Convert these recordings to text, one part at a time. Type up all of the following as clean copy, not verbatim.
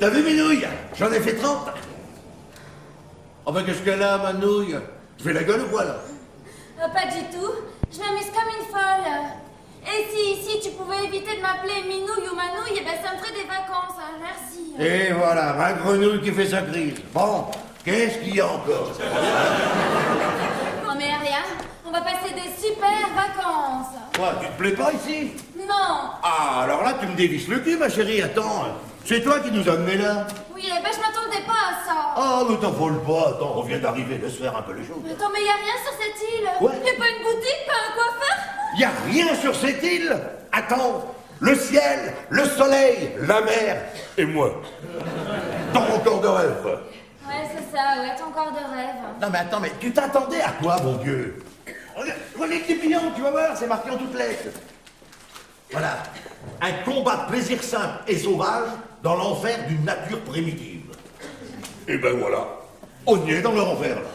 T'as vu mes nouilles? J'en ai fait 30. Oh ben qu'est-ce qu'elle a, ma nouille? Tu fais la gueule ou quoi, là? Pas du tout. Je m'amuse comme une folle. Et si ici tu pouvais éviter de m'appeler Minouille ou Manouille, eh ben ça me ferait des vacances, hein. Merci. Et voilà, ma grenouille qui fait sa crise. Bon, qu'est-ce qu'il y a encore? Non mais rien, on va passer des super vacances. Quoi, tu te plais pas ici? Non. Ah, alors là, tu me dévisses le cul, ma chérie, attends. C'est toi qui nous as amenés là? Oui, eh ben je m'attendais pas à ça. Oh, mais t'envole pas, attends, on vient d'arriver, laisse faire un peu les choses. Attends, mais y a rien sur cette île. Quoi? Y a pas une boutique, pas un coiffeur? Y a rien sur cette île? Attends, le ciel, le soleil, la mer et moi. Dans mon corps de rêve. Ouais, c'est ça, ouais, t'as encore de rêves. Non mais attends, mais tu t'attendais à quoi, mon Dieu? Regarde les petits pions, tu vas voir, c'est marqué en toutes lettres. Voilà, un combat de plaisir simple et sauvage dans l'enfer d'une nature primitive. Et ben voilà, on y est dans leur enfer, là.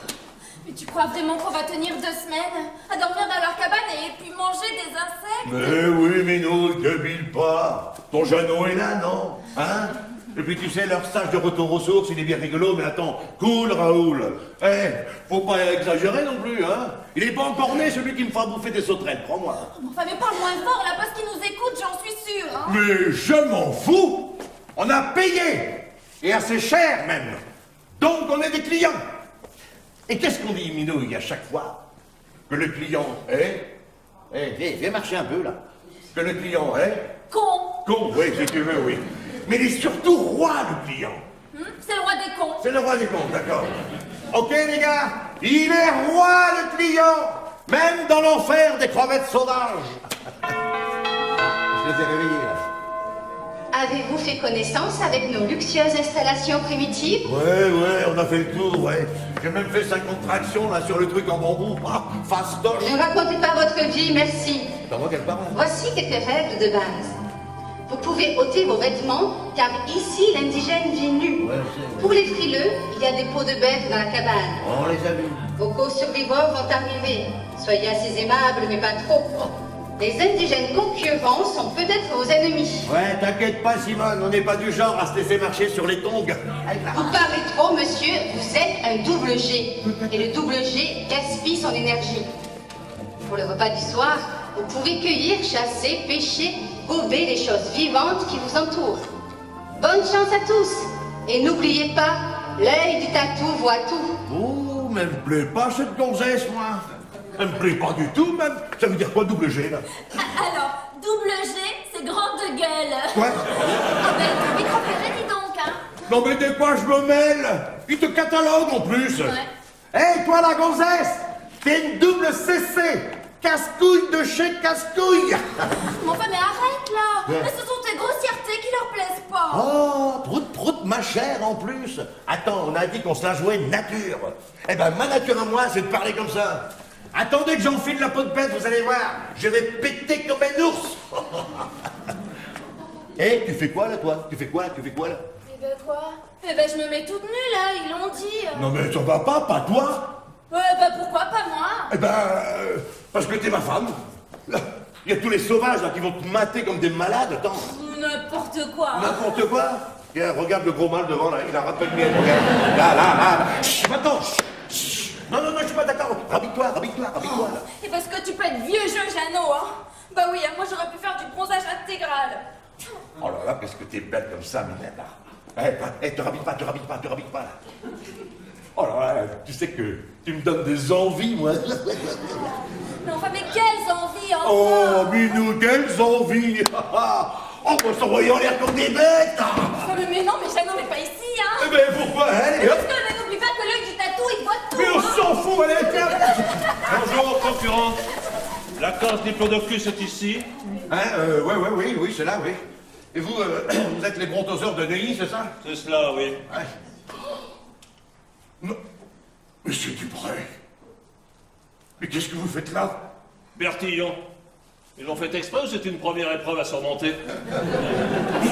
Mais tu crois vraiment qu'on va tenir 2 semaines à dormir dans leur cabane et puis manger des insectes? Mais oui, mais non, débile pas. Ton Jeannot est là, non? Hein? Et puis tu sais, leur stage de retour aux sources, il est bien rigolo, mais attends, cool Raoul. Eh, faut pas exagérer non plus, hein? Il est pas encore né, celui qui me fera bouffer des sauterelles, crois-moi. Enfin, mais parle moins fort, là, parce qu'ils nous écoutent, j'en suis sûre, hein. Mais je m'en fous! On a payé! Et assez cher, même. Donc on est des clients. Et qu'est-ce qu'on dit, Minouille, à chaque fois? Que le client est... viens marcher un peu, là. Que le client est... Con. Con, oui, si tu veux, oui. Mais il est surtout roi, le client. C'est le roi des cons. C'est le roi des cons, d'accord. Ok, les gars, il est roi, le client, même dans l'enfer des crevettes sauvages. Je les ai réveillés, là. Avez-vous fait connaissance avec nos luxueuses installations primitives? Ouais, on a fait le tour, ouais. J'ai même fait 50 tractions, là, sur le truc en bambou. Ah, fastoche. Ne racontez pas votre vie, merci. C'est à moi qu'elle parle. Voici quelques règles de base. Vous pouvez ôter vos vêtements, car ici, l'indigène vit nu. Ouais, on sait. Pour les frileux, il y a des peaux de bêtes dans la cabane. On les a vus. Vos co-survivants vont arriver. Soyez assez aimables, mais pas trop. Les indigènes concurrents sont peut-être vos ennemis. Ouais, t'inquiète pas, Simone, on n'est pas du genre à se laisser marcher sur les tongs. Vous parlez trop, monsieur. Vous êtes un double G. Et le double G gaspille son énergie. Pour le repas du soir, vous pouvez cueillir, chasser, pêcher, gober les choses vivantes qui vous entourent. Bonne chance à tous. Et n'oubliez pas, l'œil du tatou voit tout. Oh, mais elle me plaît pas, cette gonzesse, moi. Elle me plaît pas du tout, même. Ça veut dire quoi, double G, là? Alors, double G, c'est grande gueule. Quoi? Ah ben, tu préféré, dis donc, hein. Non, mais des fois, je me mêle. Il te catalogue, en plus. Ouais. Hé, toi, la gonzesse, t'es une double CC. Casse-couille de chez Casse-couille. Mais enfin, mais arrête, là. Ouais. Mais ce sont tes grossièretés qui leur plaisent pas. Oh, prout, ma chère, en plus. Attends, on a dit qu'on se la jouait nature. Eh ben, ma nature à moi, c'est de parler comme ça. Attendez que j'enfile la peau de bête, vous allez voir. Je vais péter comme un ours. Eh, tu fais quoi, là, toi? Tu fais quoi, là? Eh ben, quoi? Eh ben, je me mets toute nue, là, ils l'ont dit. Non, mais ça va pas toi? Ouais, bah, pourquoi pas moi? Eh ben, parce que t'es ma femme. Là, il y a tous les sauvages, là, qui vont te mater comme des malades, attends. N'importe quoi. N'importe quoi. Tiens, regarde le gros mâle devant, là, il a rappelé bien, regarde. Là. Chut, attends, chut. Non, je suis pas d'accord. Rabille-toi, là. Et parce que tu peux être vieux jeu, Jeannot, hein. Bah oui, moi j'aurais pu faire du bronzage intégral. Oh là là, qu'est-ce que t'es belle comme ça, Minette, là. Te rabille pas, là. Oh là là, tu sais que tu me donnes des envies, moi. Mais enfin, mais quelles envies, encore. Oh, Minou, quelles envies. Oh, on s'envoyer en l'air comme des bêtes. Enfin, mais non, mais Jeannot, mais pas ici, hein. Eh ben, pourquoi, hein, Mais parce que n'oublie pas que l'œil du tatou, il voit tout. Mais on s'en fout, allez, tiens. Bonjour, concurrent. La case Diplodocus est ici. Hein, oui, c'est là, oui. Et vous, vous êtes les brontoseurs de Neuilly, c'est ça? C'est cela, oui. Ouais. Non. Monsieur Dubreuil. Mais qu'est-ce que vous faites là? Bertillon. Ils l'ont fait exprès ou c'est une première épreuve à surmonter?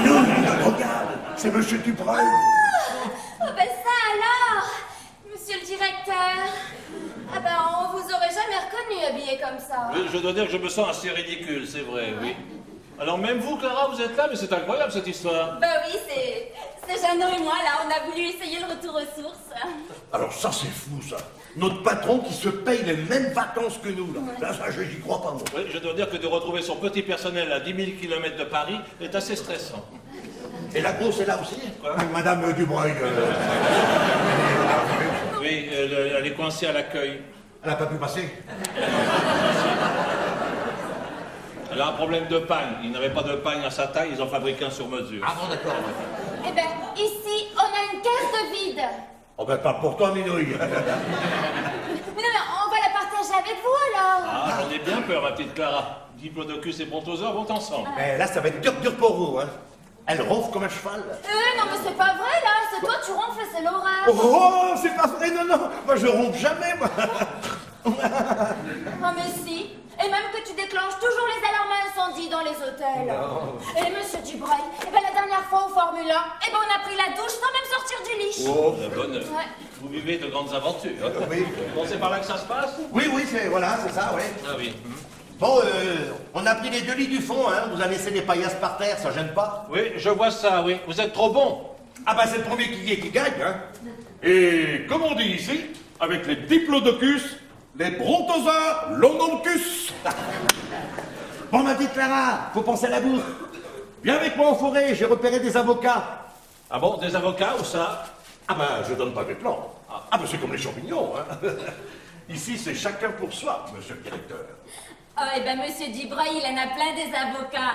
Non, regarde, c'est Monsieur Dubreuil. Oh, ben ça alors, monsieur le directeur. Ah ben, on vous aurait jamais reconnu habillé comme ça. Je dois dire que je me sens assez ridicule, c'est vrai, oui. Alors même vous, Clara, vous êtes là, mais c'est incroyable cette histoire. Bah oui, C'est Jeannot et moi, là, on a voulu essayer le retour aux sources. Alors ça, c'est fou, ça. Notre patron qui se paye les mêmes vacances que nous, là. Là, ça, j'y crois pas, moi. Oui, je dois dire que de retrouver son petit personnel à 10 000 km de Paris est assez stressant. Et la grosse est là aussi? Madame Dubreuil. Oui, elle est coincée à l'accueil. Elle n'a pas pu passer. Elle a un problème de pagne. Ils n'avaient pas de pagne à sa taille, ils en fabriquent un sur mesure. Ah bon, d'accord. Eh ben, ici, on a une caisse de vide. Oh ben, pas pour toi, Minouille. Mais non, mais on va la partager avec vous, alors. Ah, j'en ai bien peur, ma petite Clara. Diplodocus et Brontosaure vont ensemble. Mais là, ça va être dur pour vous, hein. Elle ronfle comme un cheval. Non, mais c'est pas vrai, là. C'est toi, tu ronfles, c'est l'orage. Oh, c'est pas vrai, non, non. Moi, je ronfle jamais, moi. Oh, mais si. Et même que tu déclenches toujours les alarmes incendie dans les hôtels. Non. Et monsieur Dubreuil, la dernière fois au Formule 1, on a pris la douche sans même sortir du lit. Oh, la bonne. Ouais. Vous vivez de grandes aventures. Hein. Oui. Bon, c'est par là que ça se passe? Oui, voilà, c'est ça, ouais. Ah oui. Bon, on a pris les 2 lits du fond, hein. Vous avez laissé des paillasses par terre, ça gêne pas? Oui, je vois ça, oui. Vous êtes trop bon. Ah bah, c'est le premier qui y est qui gagne, hein. Et comme on dit ici, avec les diplodocus, les brontosaures, l'ononcus. Bon, ma petite Clara, faut penser à la bouffe. Viens avec moi en forêt, j'ai repéré des avocats. Ah bon, des avocats ou ça? Ah bah, je donne pas mes plans. Ah bah, c'est comme les champignons, hein. Ici, c'est chacun pour soi, monsieur le directeur. Oh, monsieur Dubreuil, il en a plein des avocats.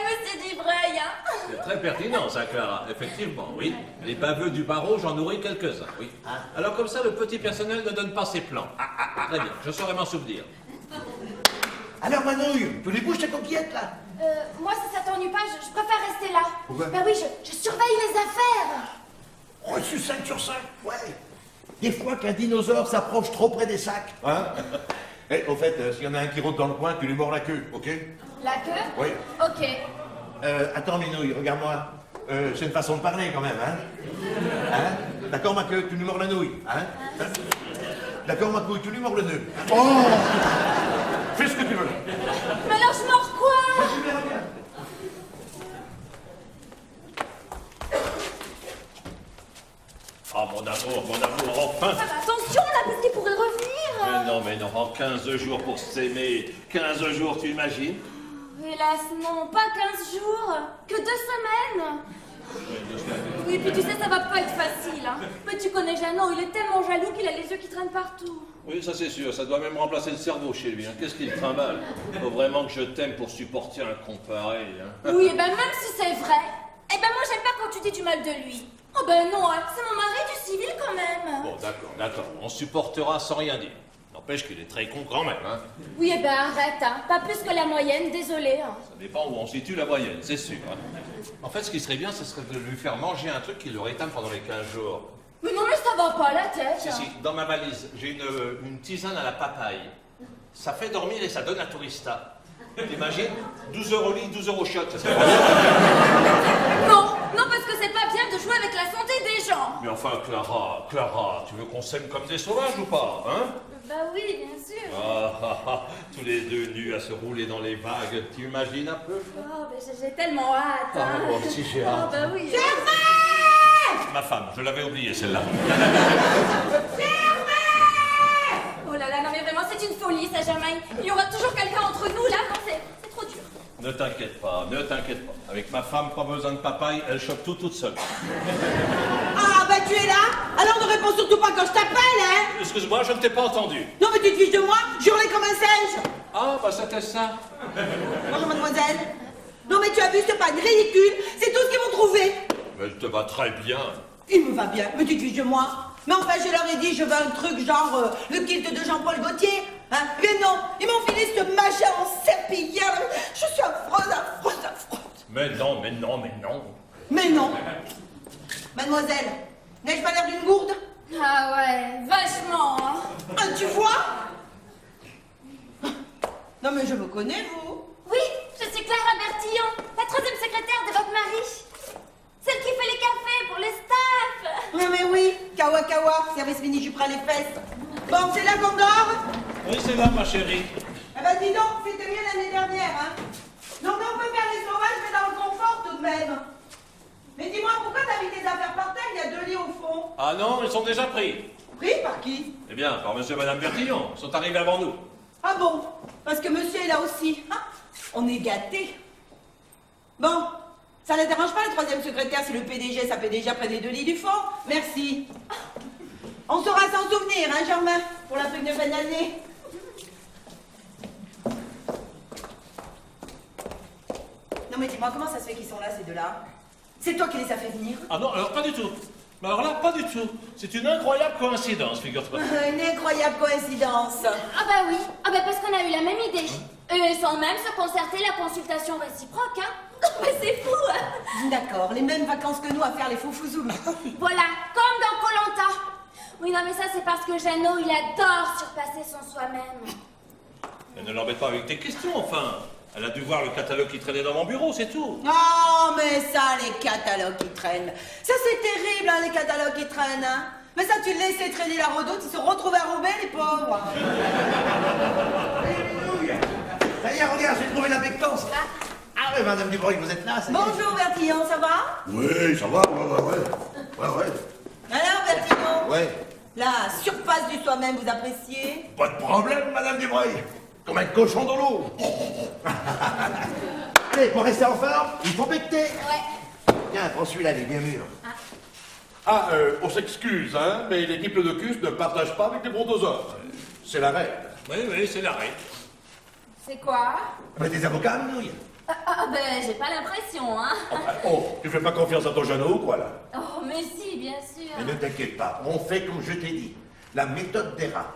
Monsieur Dubreuil, hein. C'est très pertinent, ça, Clara. Effectivement, oui. Les baveux du barreau, j'en nourris quelques-uns, oui. Alors, comme ça, le petit personnel ne donne pas ses plans. Très bien, je saurai m'en souvenir. Alors, Manouille, tu les bouges tes coquillettes, là? Moi, si ça t'ennuie pas, je préfère rester là. Pourquoi? Ben oui, je surveille les affaires. Oh, je suis 5 sur 5, ouais. Des fois qu'un dinosaure s'approche trop près des sacs. Hein? Et au fait, s'il y en a un qui rôde dans le coin, tu lui mords la queue, ok? La queue? Oui. Ok. Attends, Minouille, regarde-moi. C'est une façon de parler, quand même, hein? Hein? D'accord, ma queue, tu lui mords la nouille, hein? D'accord, ma couille, tu lui mords le nœud. Oh! Fais ce que tu veux. Mais alors, je mords quoi? Tu verras bien. Ah, mon amour, enfin! Ah, bah, attention, là, parce qu'il pourrait revenir. Mais non, en 15 jours pour s'aimer. 15 jours, tu imagines? Hélas, non, pas 15 jours, que 2 semaines. Oui, puis tu sais, ça va pas être facile, hein. Mais tu connais Jeannot, il est tellement jaloux qu'il a les yeux qui traînent partout. Oui, ça c'est sûr, ça doit même remplacer le cerveau chez lui. Hein. Qu'est-ce qu'il trimballe? Faut vraiment que je t'aime pour supporter un con pareil. Hein. Oui, et même si c'est vrai, moi j'aime pas quand tu dis du mal de lui. Oh non, hein, c'est mon mari du civil quand même. Bon, d'accord, on supportera sans rien dire. N'empêche qu'il est très con quand même, hein. Oui, arrête, hein. Pas plus que la moyenne, désolé. Hein. Ça dépend où on situe la moyenne, c'est sûr. Hein. En fait, ce qui serait bien, ce serait de lui faire manger un truc qui le rétame pendant les 15 jours. Mais non, mais ça va pas la tête. Si, dans ma valise, j'ai une tisane à la papaye. Ça fait dormir et ça donne un tourista. T'imagines? 12 € au lit, 12 € au shot. Non, parce que c'est pas bien de jouer avec la santé des gens. Mais enfin, Clara, tu veux qu'on s'aime comme des sauvages ou pas, hein? Bah oui, bien sûr. Tous les deux nus à se rouler dans les vagues, tu imagines un peu? Oh, j'ai tellement hâte. Hein. Moi aussi j'ai hâte. Bah oui. Ma femme, je l'avais oubliée celle-là. Oh là là, non mais vraiment, c'est une folie ça, Germain. Il y aura toujours quelqu'un entre nous là, non, c'est trop dur. Ne t'inquiète pas. Avec ma femme, pas besoin de papaye, elle chope tout toute seule. Ah, bah tu es là? Alors ne réponds surtout pas quand je t'appelle, hein? Excuse-moi, je ne t'ai pas entendu. Non, mais tu te fiches de moi? J'hurlais comme un singe. Ah, bah c'était ça. Bonjour, mademoiselle. Non, mais tu as vu, c'est pas ridicule. C'est tout ce qu'ils m'ont trouvé. Mais elle te va très bien. Il me va bien, mais tu te fiches de moi? Mais enfin, je leur ai dit, je veux un truc genre le kilt de Jean-Paul Gaultier. Hein? Mais non, ils m'ont filé ce machin en serpillière. Je suis affreuse. Mais non. Mais non. Mademoiselle, n'ai-je pas l'air d'une gourde? Ah ouais, vachement, hein. Ah, tu vois? Non, mais je me connais, vous. Oui, je suis Clara Bertillon, la 3e secrétaire de votre mari. Celle qui fait les cafés pour les staffs. Mais oui, kawa, service mini, je prends les fesses. Bon, c'est là qu'on dort? Oui, c'est là, ma chérie. Eh ben, dis donc, c'était mieux l'année dernière, hein. Non, mais on peut faire les sauvages, mais dans le confort tout de même. Mais dis-moi, pourquoi pourquoi t'as mis tes affaires par terre? Il y a 2 lits au fond. Ah non, ils sont déjà pris. Pris par qui? Eh bien, par monsieur et madame Bertillon. Ils sont arrivés avant nous. Ah bon? Parce que monsieur est là aussi. Ah, on est gâtés. Bon, ça ne dérange pas le 3e secrétaire si le PDG s'appelle déjà près des 2 lits du fond? Merci. On saura s'en souvenir, hein, Germain, pour la fête de fin d'année. Non mais dis-moi, comment ça se fait qu'ils sont là, ces deux-là? C'est toi qui les as fait venir? Ah non, alors pas du tout. Mais alors là, pas du tout. C'est une incroyable coïncidence, figure-toi. Une incroyable coïncidence. Ah bah oui, ah bah parce qu'on a eu la même idée. Sans même se concerter la consultation réciproque, hein. Mais c'est fou, hein. D'accord, les mêmes vacances que nous à faire les foufouzous. Voilà, comme dans Koh-Lanta. Oui, non mais ça c'est parce que Jeannot, il adore surpasser son soi-même. Mais ne l'embête pas avec tes questions, enfin. Elle a dû voir le catalogue qui traînait dans mon bureau, c'est tout. Oh, mais ça, les catalogues qui traînent. Ça, c'est terrible, hein, les catalogues qui traînent, hein. Mais ça, tu laissais traîner la redoute, ils se retrouvent à Roubaix, les pauvres. D'ailleurs, regarde, j'ai trouvé la bectance. Ah oui, madame Dubreuil, vous êtes là, ça y est. Bonjour, Bertillon, ça va? Oui, ça va, ouais. Alors, Bertillon? Ouais. La surface du soi-même, vous appréciez? Pas de problème, madame Dubreuil. Comme un cochon dans l'eau. Allez, pour rester en forme, il faut becter. Ouais. Tiens, prends celui-là, il est bien mûr. Ah, on s'excuse, hein, mais les diplodocus ne partagent pas avec les brontosaures. C'est la règle. Oui, c'est la règle. C'est quoi? Mais des avocats, nouilles. Ah ben, j'ai pas l'impression, hein. Oh, tu fais pas confiance à ton Jeannot, quoi, là? Oh, mais si, bien sûr. Mais ne t'inquiète pas, on fait comme je t'ai dit. La méthode des rats.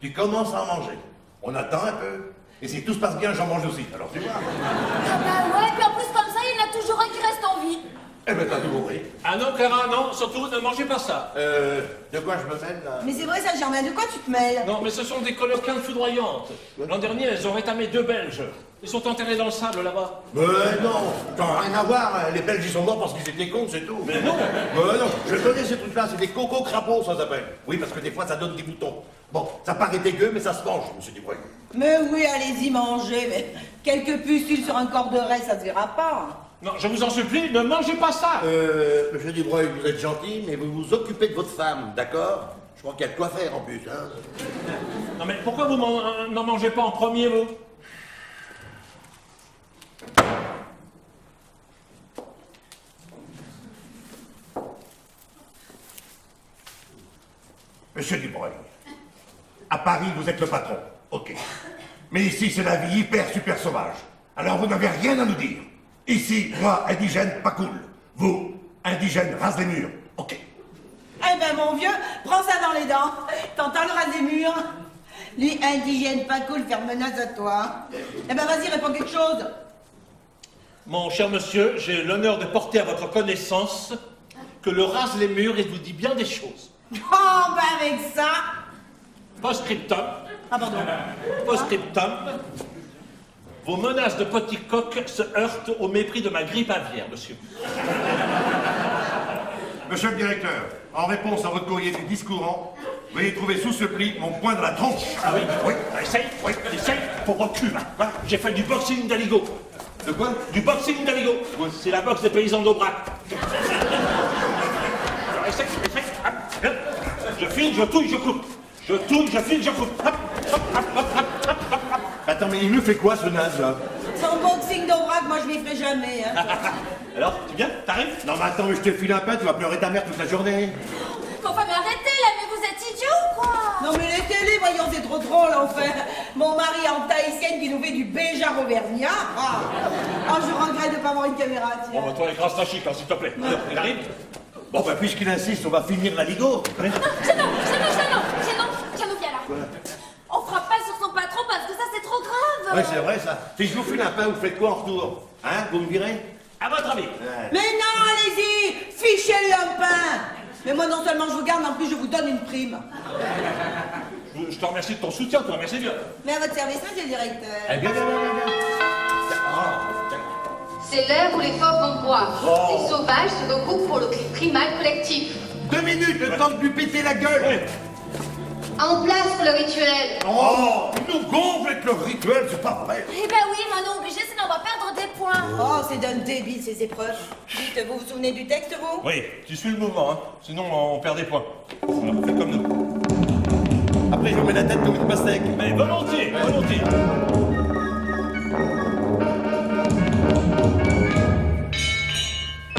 Tu commences à en manger. On attend un peu. Et si tout se passe bien, j'en mange aussi. Alors tu vois. Ah bah ouais, puis en plus comme ça, il y en a toujours un qui reste en vie. Eh ben t'as tout compris. Ah non, Clara, non, surtout, ne mangez pas ça. De quoi je me mêle là? Mais c'est vrai, ça, Germain, de quoi tu te mêles? Non, mais ce sont des coloquins foudroyantes. L'an dernier, elles ont rétamé 2 Belges. Ils sont enterrés dans le sable, là-bas. Mais non, t'as rien à voir. Les Belges ils sont morts parce qu'ils étaient cons, c'est tout. Mais non. Mais non, je connais ces trucs-là, c'est des cocos crapauds, ça s'appelle. Oui, parce que des fois ça donne des boutons. Bon, ça paraît dégueu, mais ça se mange, monsieur Dubreuil. Mais oui, allez-y, mangez, mais quelques pustules sur un corps de raie, ça se verra pas. Non, je vous en supplie, ne mangez pas ça. Monsieur Dubreuil, vous êtes gentil, mais vous vous occupez de votre femme, d'accord? Je crois qu'il y a de quoi faire en plus, hein. Non, mais pourquoi vous n'en mangez pas en premier, vous? Monsieur Dubreuil, à Paris, vous êtes le patron, ok. Mais ici, c'est la vie hyper super sauvage. Alors vous n'avez rien à nous dire. Ici, moi, indigène, pas cool. Vous, indigène, rase les murs, ok. Eh ben, mon vieux, prends ça dans les dents. T'entends le ras des murs? Lui, indigène, pas cool, faire menace à toi. Eh ben, vas-y, réponds quelque chose. Mon cher monsieur, j'ai l'honneur de porter à votre connaissance que le rase les murs et vous dit bien des choses. Oh, ben, avec ça. Post-scriptum. Ah, pardon. Post-scriptum. Vos menaces de petit coq se heurtent au mépris de ma grippe aviaire, monsieur. Monsieur le directeur, en réponse à votre courrier du 10 courant, veuillez trouver sous ce pli mon poing de la tronche. Ah oui, oui, essaye, pour au cul. Hein. J'ai fait du boxing d'Aligo. De quoi? Du boxing d'Aligo. C'est la boxe des paysans d'Aubrac. Alors essaye. Hop. Je file, je touille, je coupe. Je touille, je file, je coupe. Hop. Attends, mais il me fait quoi ce naze là? Son boxing d'Aubrac, moi, je m'y ferai jamais. Hein. Alors, tu viens? T'arrives? Non mais attends, mais je te file un pain, tu vas pleurer ta mère toute la journée. Enfin, mais arrêtez là, mais vous êtes idiot ou quoi? Non, mais les télés, voyons, c'est trop drôle, enfin. Mon mari en tahitienne qui nous fait du béjar auvergnat. Ah, je regrette de pas avoir une caméra, tiens. Bon, bah, toi, écrase ta chic, hein, s'il te plaît. Alors, il arrive? Bon bah puisqu'il insiste, on va finir la ligo. Jeannot, viens là. On frappe pas sur son patron parce que ça, c'est trop grave. Ouais, c'est vrai ça. Si je vous file un pain, vous faites quoi en retour? Hein? Vous me direz? À votre avis? Mais non, allez-y, fichez-le un pain. Mais moi, non seulement je vous garde, mais en plus, je vous donne une prime. Je te remercie de ton soutien, toi, merci bien. Mais à votre service, monsieur le directeur. Eh bien. C'est l'heure où les forts vont boire. Les sauvages se regroupent pour le cri primal collectif. 2 minutes, le temps de lui péter la gueule. Oui. En place pour le rituel. Oh, il nous gonfle avec le rituel, c'est pas vrai. Eh ben oui, Manon, obligé, sinon on va va perdre des points. Oh, c'est d'un débile ces épreuves. Dites, vous vous souvenez du texte, vous? Oui, tu suis le mouvement, hein. Sinon on perd des points. Voilà, faites comme nous. Après, je vous mets la tête comme une pastèque. Mais volontiers, volontiers.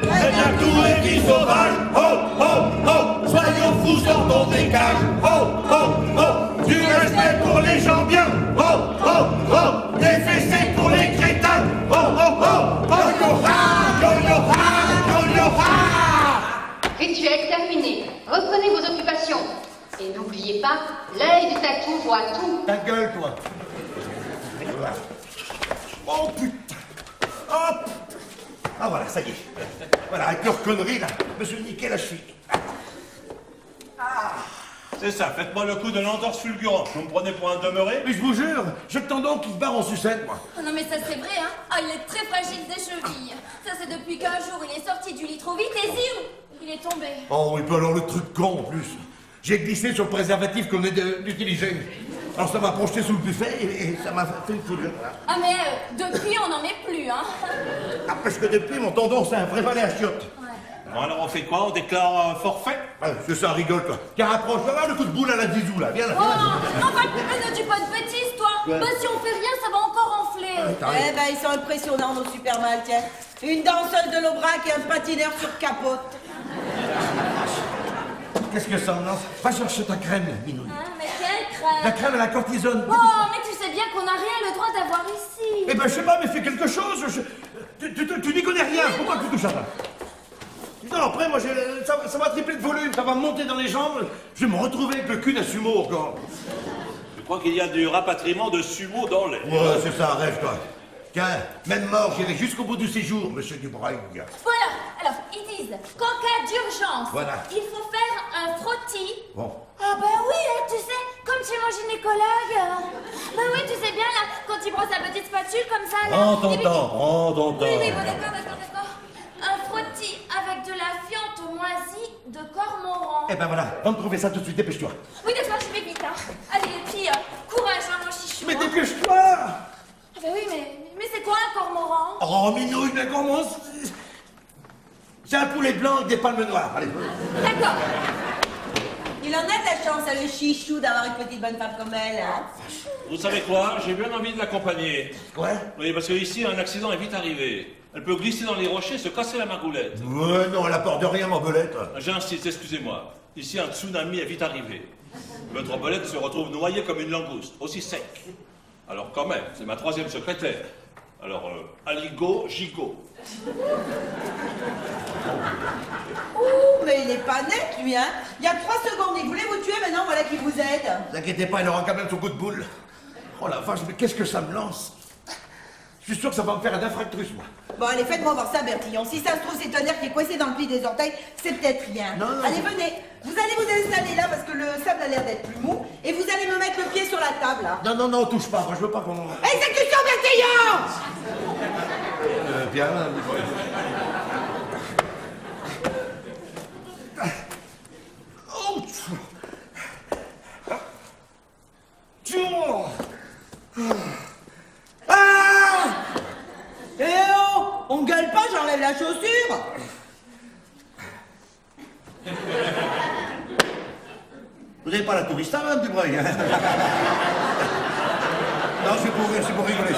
C'est un tout et qui sauvage. Oh, oh, oh, soyons fous, sortons des cages. Oh, oh, oh, du respect pour les gens bien. Oh, oh, oh, des fessées pour les crétins. Oh, oh, oh, oh, yo-ha, yo-yo-ha, yo-yo-ha. Rituel terminé. Reprenez vos occupations. Et n'oubliez pas, l'œil du tatou voit tout. Ta gueule, toi. Oh, putain. Oh, putain. Ah, voilà, ça y est. Voilà, avec leur connerie, là, je me suis niqué la cheville. C'est ça, faites-moi le coup de l'entorse fulgurant. Vous me prenez pour un demeuré? Mais je vous jure, j'ai le tendon qui se barre en sucette, moi. Oh non mais ça c'est vrai, hein. Ah, il est très fragile des chevilles. Ça c'est depuis qu'un jour il est sorti du lit trop vite et zim, il est tombé. Oh, et puis alors le truc con, en plus. J'ai glissé sur le préservatif qu'on est d'utiliser. Alors ça m'a projeté sous le buffet et ça m'a fait une foudre. Ah mais depuis on n'en met plus, hein. Ah, parce que depuis, mon tendon, c'est un vrai valet à chiottes. Bon, alors on fait quoi? On déclare forfait? Ah, c'est ça, rigole, toi. Car approche, va voir le coup de boule à la Zizou, là. Viens là. Oh, enfin, ne dis pas de bêtises, toi. Ouais. Bah si on fait rien, ça va encore enfler. Eh ben, ils sont impressionnants, nos super mâles, tiens. Une danseuse de l'Aubrac et un patineur sur capote. Qu'est-ce que ça, non? Va chercher ta crème, Minouille. Hein, mais quelle crème. La crème à la cortisone. Oh, mais tu sais bien qu'on n'a rien le droit d'avoir ici. Eh ben, je sais pas, mais fais quelque chose. Tu n'y connais rien. Pourquoi tu touches à ça? Non, après, moi, ça va tripler de volume, ça va me monter dans les jambes. Je vais me retrouver avec le cul d'un sumo encore. Je crois qu'il y a du rapatriement de sumo dans l'air. Ouais, c'est ça, rêve, toi. Tiens, même mort, j'irai jusqu'au bout du séjour, monsieur Dubreuil. Voilà, alors, ils disent qu'en cas d'urgence, Voilà. il faut faire un frottis. Bon. Ah ben oui, hein, tu sais, comme chez mon gynécologue. Ben oui, tu sais bien, là, quand il prend sa petite spatule comme ça, là. Prends ton et puis- temps, prends ton temps. Oui, oui, bon, d'accord. Un frottis avec de la fiente moisie de cormoran. Eh ben voilà, va me trouver ça tout de suite, dépêche-toi. Oui, d'accord, je vais vite, hein. Allez, et puis, courage, hein, mon chichou. Mais hein. dépêche-toi. Ah ben oui, mais c'est quoi un cormoran? Oh, Minouille, mais comment c'est un poulet blanc avec des palmes noires. Allez. D'accord. Il en a de la chance, le chichou, d'avoir une petite bonne femme comme elle. Hein. Vous savez quoi? J'ai bien envie de l'accompagner. Quoi? Oui, parce que ici, un accident est vite arrivé. Elle peut glisser dans les rochers et se casser la margoulette. Ouais, non, elle apporte rien, ma belette. J'insiste, excusez-moi. Ici, un tsunami est vite arrivé. Votre belette se retrouve noyée comme une langouste, aussi sec. Alors quand même, c'est ma troisième secrétaire. Alors, aligo, gigot. Ouh, mais il est pas net, lui, hein. Il y a 3 secondes, il voulait vous tuer, maintenant, voilà qui vous aide. Ne vous inquiétez pas, elle aura quand même son coup de boule. Oh la vache, mais qu'est-ce que ça me lance? Je suis sûr que ça va me faire un infarctus, moi. Bon, allez, faites-moi voir ça, Bertillon. Si ça se trouve, c'est un nerf qui est coincé dans le pli des orteils, c'est peut-être rien. Non, non. Allez, venez. Vous allez vous installer là, parce que le sable a l'air d'être plus mou, et vous allez me mettre le pied sur la table, là. Non, touche pas, moi je veux pas qu'on... Exécution, Bertillon! Bien. Oh! Ah! Eh oh! On gueule pas, j'enlève la chaussure! Vous n'avez pas la touriste, hein, madame Dubreuil, hein? Non, c'est pour rigoler, c'est pour rigoler.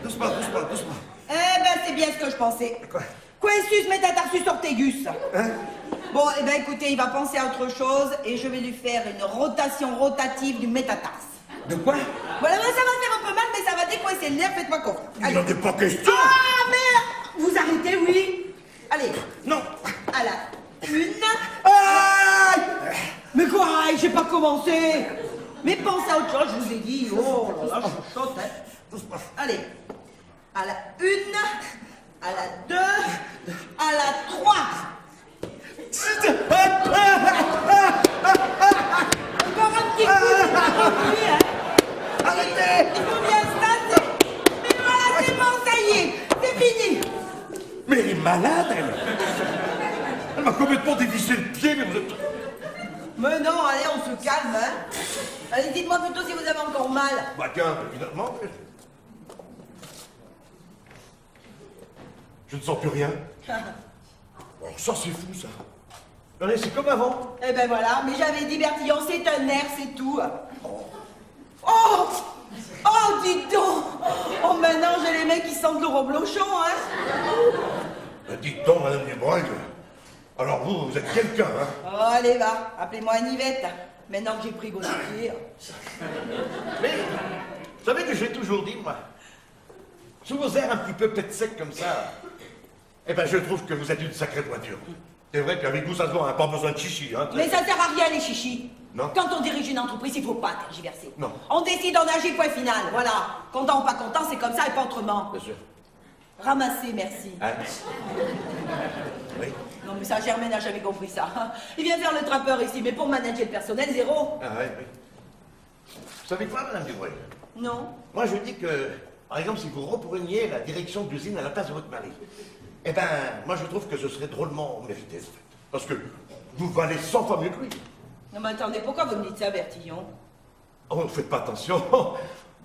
Doucement. Eh ben, c'est bien ce que je pensais. Quoi? Quintus metatarsus ortegus. Hein? Bon, eh ben, écoutez, il va penser à autre chose, et je vais lui faire une rotation rotative du métatarse. De quoi? Voilà, ben, ça va faire un peu mal, mais ça va décoincer le nerf, faites-moi confiance. Il n'en est pas question! Ah, merde! Vous arrêtez, oui? Allez, Non! à la une. Aïe! Mais quoi? J'ai pas commencé. Mais pense à autre chose, je vous ai dit. Oh là là, je saute, hein. Allez, à la une, à la deux, à la trois. Encore un petit coup, c'est pas compris, hein. Arrêtez! Il faut bien se tasser. Mais voilà, c'est bon, ça y est, c'est fini. Mais elle est malade, elle! Elle m'a complètement dévissé le pied, mais vous êtes... Mais non, allez, on se calme, hein. Allez, dites-moi plutôt si vous avez encore mal. Bah tiens, évidemment. Je ne sens plus rien. Oh, ça c'est fou, ça. Allez, c'est comme avant. Eh ben voilà, mais j'avais dit, Bertillon, c'est un nerf, c'est tout. Oh! Oh, dis donc! Oh, maintenant, j'ai les mecs qui sentent le reblochon, hein. Dites donc, Madame Desbreuil. Alors vous êtes quelqu'un, hein. Oh, allez, va, appelez-moi Anivette. Maintenant que j'ai pris Gauthier. Mais, vous savez que j'ai toujours dit, moi, sous vos airs un petit peu peut-être secs comme ça, eh ben je trouve que vous êtes une sacrée voiture. C'est vrai qu'avec vous, ça se voit, hein, pas besoin de chichi, hein. Mais ça sert à rien, les chichis. Non. Quand on dirige une entreprise, il faut pas tergiverser. Non. On décide, on agit, point final, voilà. Content ou pas content, c'est comme ça et pas autrement. Bien sûr. Ramasser, merci. Hein? Oui. Non, mais ça, Germaine n'a jamais compris ça. Il vient faire le trappeur ici, mais pour manager le personnel, zéro. Ah oui, oui. Vous savez quoi, Madame Desbreuil? Non. Moi, je dis que, par exemple, si vous repreniez la direction de l'usine à la place de votre mari, eh ben, moi, je trouve que ce serait drôlement mérité, en fait. Parce que vous valez 100 fois mieux que lui. Non, mais attendez, pourquoi vous me dites ça, Bertillon? Oh, faites pas attention.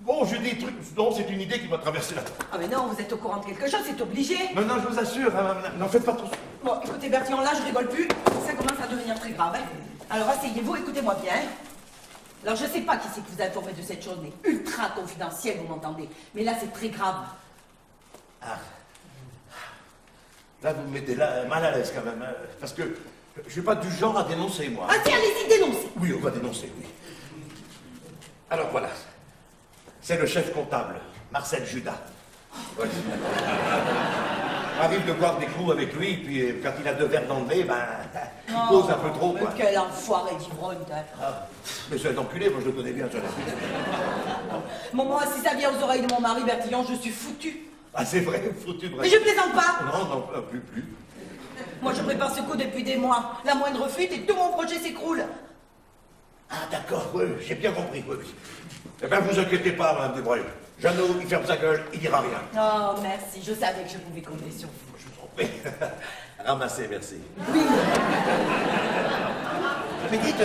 Bon, je dis des trucs. Non, c'est une idée qui m'a traversé la tête. Ah, mais non, vous êtes au courant de quelque chose, c'est obligé. Non, non, je vous assure, hein, n'en faites pas trop. Bon, écoutez, Bertillon, là, je rigole plus. Ça commence à devenir très grave, hein. Alors, asseyez-vous, écoutez-moi bien. Alors, je sais pas qui c'est qui vous a informé de cette chose, mais ultra confidentielle, vous m'entendez. Mais là, c'est très grave. Ah. Là, vous me mettez là, mal à l'aise quand même, hein, parce que je suis pas du genre à dénoncer, moi. Ah, tiens, allez-y, dénoncez. Oui, on va dénoncer, oui. Alors voilà, c'est le chef comptable, Marcel Judas. Ouais. Arrive de boire des coups avec lui, puis quand il a 2 verres dans le nez, ben, il pose un peu trop, quoi. Mais quel enfoiré d'ivrogne, Ah, mais c'est un enculé, moi je le connais bien, ça. Bon, moi, si ça vient aux oreilles de mon mari, Bertillon, je suis foutu. Ah, c'est vrai, foutu, bref. Mais je plaisante pas. Non, non, plus. Moi, je prépare ce coup depuis des mois. La moindre fuite et tout mon projet s'écroule. Ah, d'accord, oui, j'ai bien compris, oui. Eh bien, vous inquiétez pas, Madame Desbreuil. Jeannot, il ferme sa gueule, il dira rien. Oh, merci, je savais que je pouvais compter sur vous. Je vous en prie. Ramassez, merci. Oui. Mais dites,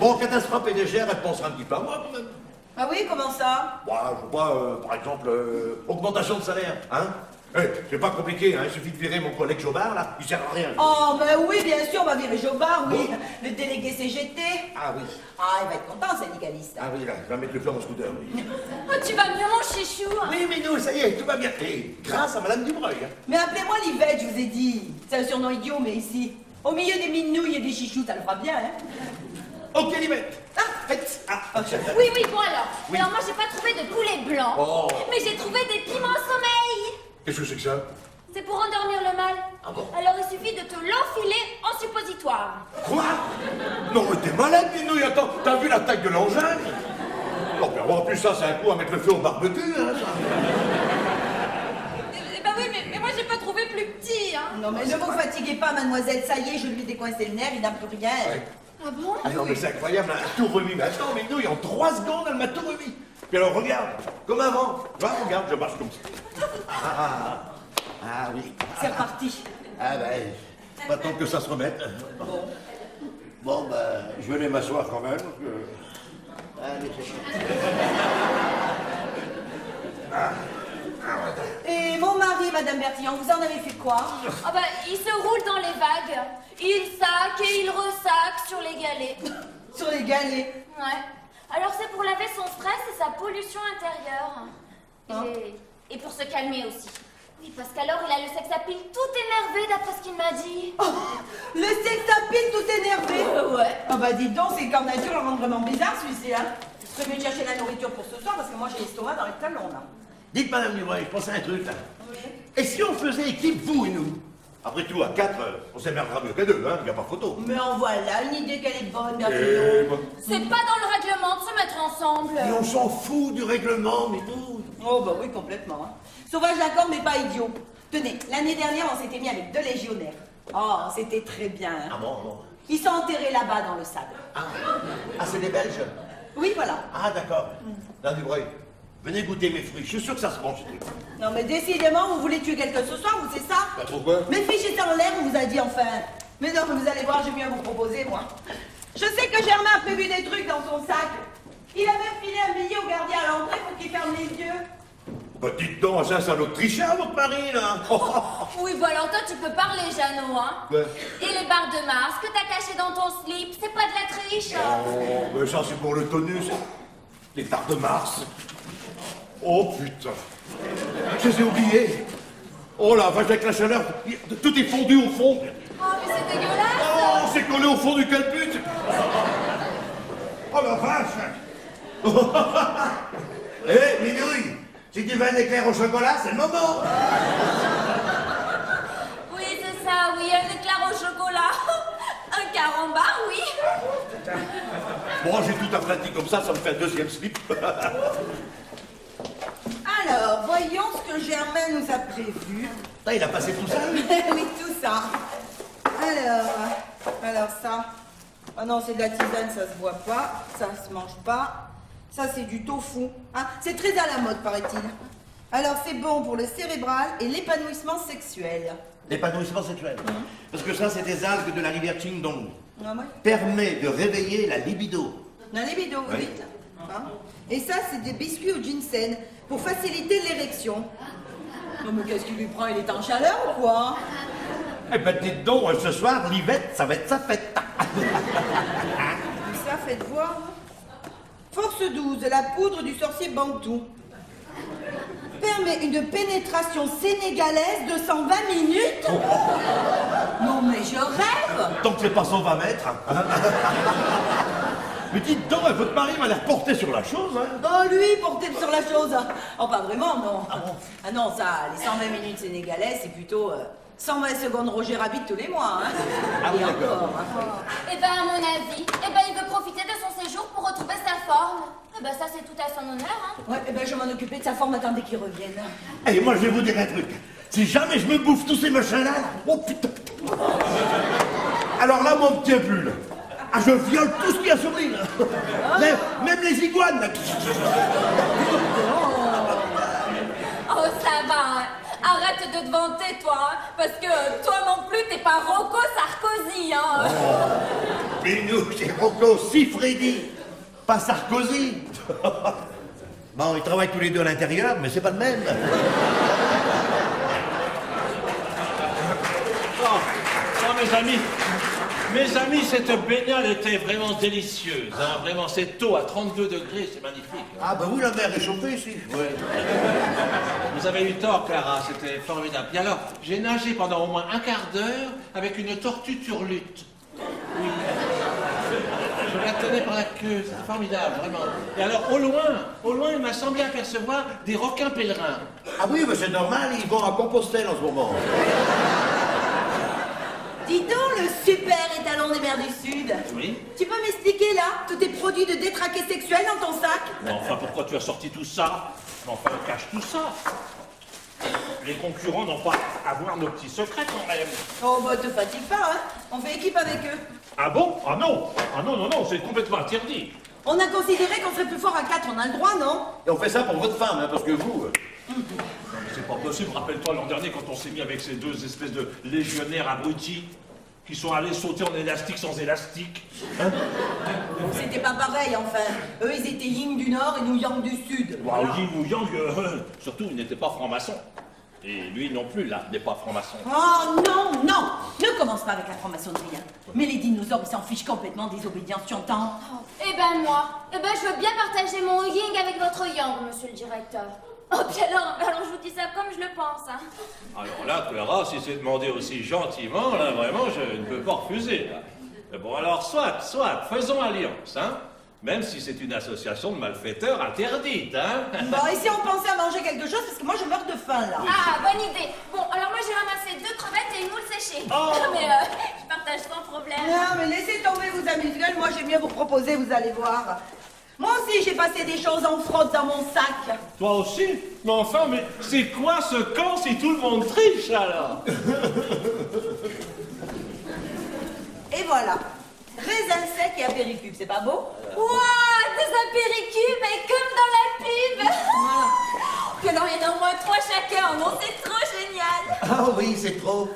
bon, catastrophe PDG, elle pensera un petit peu à moi, quand même. Ah oui, comment ça? Bah, je vois, par exemple, augmentation de salaire, hein. C'est pas compliqué, hein, il suffit de virer mon collègue Jobard, là, il sert à rien. Oh, ben oui, bien sûr, on va virer Jobard, oui. Bon. Le délégué CGT. Ah oui. Ah, il va être content, syndicaliste. Ah oui, là, je vais mettre le feu en scooter, oui. Oh, tu vas bien, mon chichou? Oui, mais nous, ça y est, tout va bien. Et grâce à Madame Dubreuil, hein. Mais appelez-moi Livette, je vous ai dit. C'est un surnom idiot, mais ici. Au milieu des minouilles et des chichous, ça le fera bien, hein. Ok, Livette. Faites. Oui, oui, bon alors. Oui. Alors moi, j'ai pas trouvé de poulet blanc. Oh. Mais j'ai trouvé des piments sommeil. Qu'est-ce que c'est que ça? C'est pour endormir le mal. Ah bon? Alors il suffit de te l'enfiler en suppositoire. Quoi? Non, mais t'es malade, Minouille, attends, t'as vu la taille de l'engin? Non, mais en plus, ça, c'est un coup à mettre le feu au barbecue, hein, ça. Eh ben oui, mais moi, j'ai pas trouvé plus petit, hein. Non, mais ne vous fatiguez pas, mademoiselle. Ça y est, je lui ai décoincé le nerf, il n'a plus rien. Ouais. Ah bon? Ah non, mais c'est incroyable, elle a tout remis. Mais attends, Minouille, en 3 secondes, elle m'a tout remis. Puis alors, regarde, comme avant. Va, regarde, je marche comme ça. Ah oui. C'est reparti. Ah ben, pas tant que ça se remette. Bon, ben, je vais aller m'asseoir quand même. Allez, Et mon mari, Madame Bertillon, vous en avez fait quoi? Ah bah, il se roule dans les vagues. Il sac et il ressac sur les galets. Sur les galets. Ouais. Alors c'est pour laver son stress et sa pollution intérieure. Et pour se calmer aussi. Oui, parce qu'alors il a le sex appeal tout énervé d'après ce qu'il m'a dit. Oh, le sex appeal tout énervé. Ouais. Ah bah dites donc, c'est quand nature le rend vraiment bizarre celui-ci, hein. Je vais chercher la nourriture pour ce soir parce que moi j'ai l'estomac dans les talons, là. dites, Madame Dubreuil, je pensais à un truc, là. Oui. Et si on faisait équipe, vous et nous? Après tout, à 4, on s'émergera mieux qu'à 2, hein, il n'y a pas photo. Mais en voilà une idée qu'elle est bonne, Eh Bertillon. ben, C'est pas dans le règlement de se mettre ensemble. mais on s'en fout du règlement, mais tout. Oh bah oui, complètement. Hein. Sauvage d'accord, mais pas idiot. Tenez, l'année dernière, on s'était mis avec 2 légionnaires. Oh, c'était très bien. Hein. Ah bon. Ils sont enterrés là-bas dans le sable. Ah, c'est des Belges? Oui, voilà. Ah, d'accord. Madame Dubreuil, venez goûter mes fruits, je suis sûr que ça se mange, ce truc. Non mais décidément, vous voulez tuer quelqu'un ce soir, vous c'est ça? Pas trop quoi? Mais fichez ça en l'air, on vous a dit enfin. Mais non, mais vous allez voir, j'ai mieux à vous proposer, moi. Je sais que Germain a prévu des trucs dans son sac. Il a même filé un billet au gardien à l'entrée pour qu'il ferme les yeux. Bah dites donc, ça c'est un autre tricheur, votre mari, là. Oui, bon alors toi tu peux parler, Jeannot, hein. Ouais. Et les barres de Mars que t'as cachées dans ton slip, c'est pas de la triche. Oh, mais ça c'est pour le tonus. Les barres de Mars. Oh putain. Je les ai oubliés. Oh la vache avec la chaleur, tout est fondu au fond. Oh, mais c'est dégueulasse. Oh, c'est collé au fond du calbut. Oh la vache. Hé, Minouille, si tu veux un éclair au chocolat, c'est le moment. Oui, c'est ça, oui, un éclair au chocolat. Un carambar, oui. Bon, j'ai tout aplati comme ça me fait un deuxième slip. Alors, voyons ce que Germain nous a prévu. Ah, il a passé tout ça, lui. Oui, tout ça. Alors ça. Ah non, c'est de la tisane, ça se boit pas. Ça se mange pas. Ça, c'est du tofu. Hein, c'est très à la mode, paraît-il. Alors, c'est bon pour le cérébral et l'épanouissement sexuel. L'épanouissement sexuel. Parce que ça, c'est des algues de la rivière Qingdong. Ah ouais? Permet de réveiller la libido. La libido, vous Oui. dites. Hein? Et ça, c'est des biscuits au ginseng pour faciliter l'érection. Non, mais qu'est-ce qu'il lui prend? Il est en chaleur ou quoi? Eh ben, dites donc, ce soir, l'Yvette, ça va être sa fête. Et ça, faites voir. Force 12, la poudre du sorcier Bantou. Permet une pénétration sénégalaise de 120 minutes. Non, mais je rêve. Tant que c'est pas 120 mètres. Mais dites donc, votre mari m'a l'air porté sur la chose, hein. Oh, lui, porté sur la chose. Oh, pas vraiment, non. Ah non, ça, les 120 minutes sénégalaises, c'est plutôt 120 secondes Roger Rabbit tous les mois, hein. Ah oui, Et d'accord. Eh ben, à mon avis, il veut profiter de son séjour pour retrouver sa forme. Eh ben, ça, c'est tout à son honneur, hein. Ouais, eh ben, je vais m'en occuper de sa forme, attendez qu'il revienne. Et moi, je vais vous dire un truc. Si jamais je me bouffe tous ces machins-là, oh putain. Alors là, moi, on me tient plus, là. Ah, je viole tout ce qu'il y a sur l'île. Même les iguanes, là. Oh, ça va, hein. Arrête de te vanter, toi, hein, parce que toi non plus, t'es pas Rocco Sarkozy, hein. Mais nous, c'est Rocco Siffredi, pas Sarkozy. Bon, ils travaillent tous les deux à l'intérieur, mais c'est pas le même. Oh, mes amis, cette baignade était vraiment délicieuse. Hein, vraiment, cette eau à 32 degrés, c'est magnifique. Ah, bah oui, la mer est chauffée ici. Ouais. Vous avez eu tort, Clara, c'était formidable. Et alors, j'ai nagé pendant au moins un quart d'heure avec une tortue turlute. Oui. Je la tenais par la queue, c'était formidable, vraiment. Et alors, au loin, il m'a semblé apercevoir des requins pèlerins. Ah oui, mais c'est normal, ils vont à Compostelle en ce moment. Dis donc, le super étalon des mers du Sud. Oui. Tu peux m'expliquer, là, tous tes produits de détraqué sexuel dans ton sac? Mais enfin, pourquoi tu as sorti tout ça? Enfin, cache tout ça. Les concurrents n'ont pas à voir nos petits secrets quand même. Oh, bah, te fatigue pas, hein. On fait équipe avec eux. Ah bon? Ah non, c'est complètement interdit. On a considéré qu'on serait plus fort à 4, on a le droit, non? Et on fait ça pour votre femme, hein, parce que vous... Non mais c'est pas possible, rappelle-toi l'an dernier quand on s'est mis avec ces deux espèces de légionnaires abrutis qui sont allés sauter en élastique sans élastique. Hein? C'était pas pareil, enfin. Eux, ils étaient yin du Nord et nous yang du Sud. Wow, Yin ou Yang, surtout il n'était pas franc-maçon. Et lui non plus, là, n'est pas franc-maçon. Oh non, non! Ne commence pas avec la franc-maçonnerie, hein. Mais les dinosaures, ils s'en fichent complètement des obédiences, tu entends? Eh ben, moi, je veux bien partager mon yin avec votre yang, monsieur le directeur. Oh, puis alors, je vous dis ça comme je le pense, hein. Alors là, Clara, si c'est demandé aussi gentiment, là, vraiment, je ne peux pas refuser, là. Mais bon, alors, soit, faisons alliance, hein. Même si c'est une association de malfaiteurs interdite, hein. Bon, et si on pensait à manger quelque chose, parce que moi, je meurs de faim, là. Ah, bonne idée. Bon, alors moi, j'ai ramassé 2 crevettes et une moule séchée. Oh. Mais je partage sans problème. Non, mais laissez tomber vos amuse-gueules, moi, j'ai mieux vous proposer, vous allez voir. Moi aussi, j'ai passé des choses en fraude dans mon sac. Toi aussi? Mais enfin, mais c'est quoi ce camp si tout le monde triche, alors? Et voilà. Raisin sec et apéricube, c'est pas beau? Ouah, des apéricubes, mais comme dans la pub. Voilà. Puis alors, il y en a au moins 3 chacun. Non, c'est trop génial. Ah oui, c'est trop.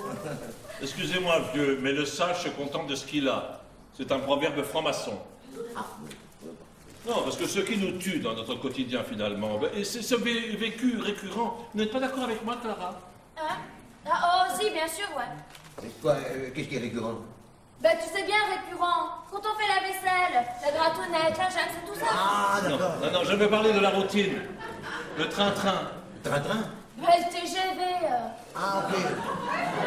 Excusez-moi, vieux, mais le sage se contente de ce qu'il a. C'est un proverbe franc-maçon. Ah. Non, parce que ce qui nous tue dans notre quotidien, finalement, et c'est ce vécu récurrent. Vous n'êtes pas d'accord avec moi, Clara? Hein? Ah, oh, si, bien sûr, ouais. C'est quoi, qu'est-ce qui est récurrent? Bah, tu sais bien, récurrent. Quand on fait la vaisselle, la gratonnette, la chaîne, c'est tout ça. Ah, Non, d'accord. non, non, je veux parler de la routine. Le train-train. Train-train? Bah, le TGV. Ah, ok.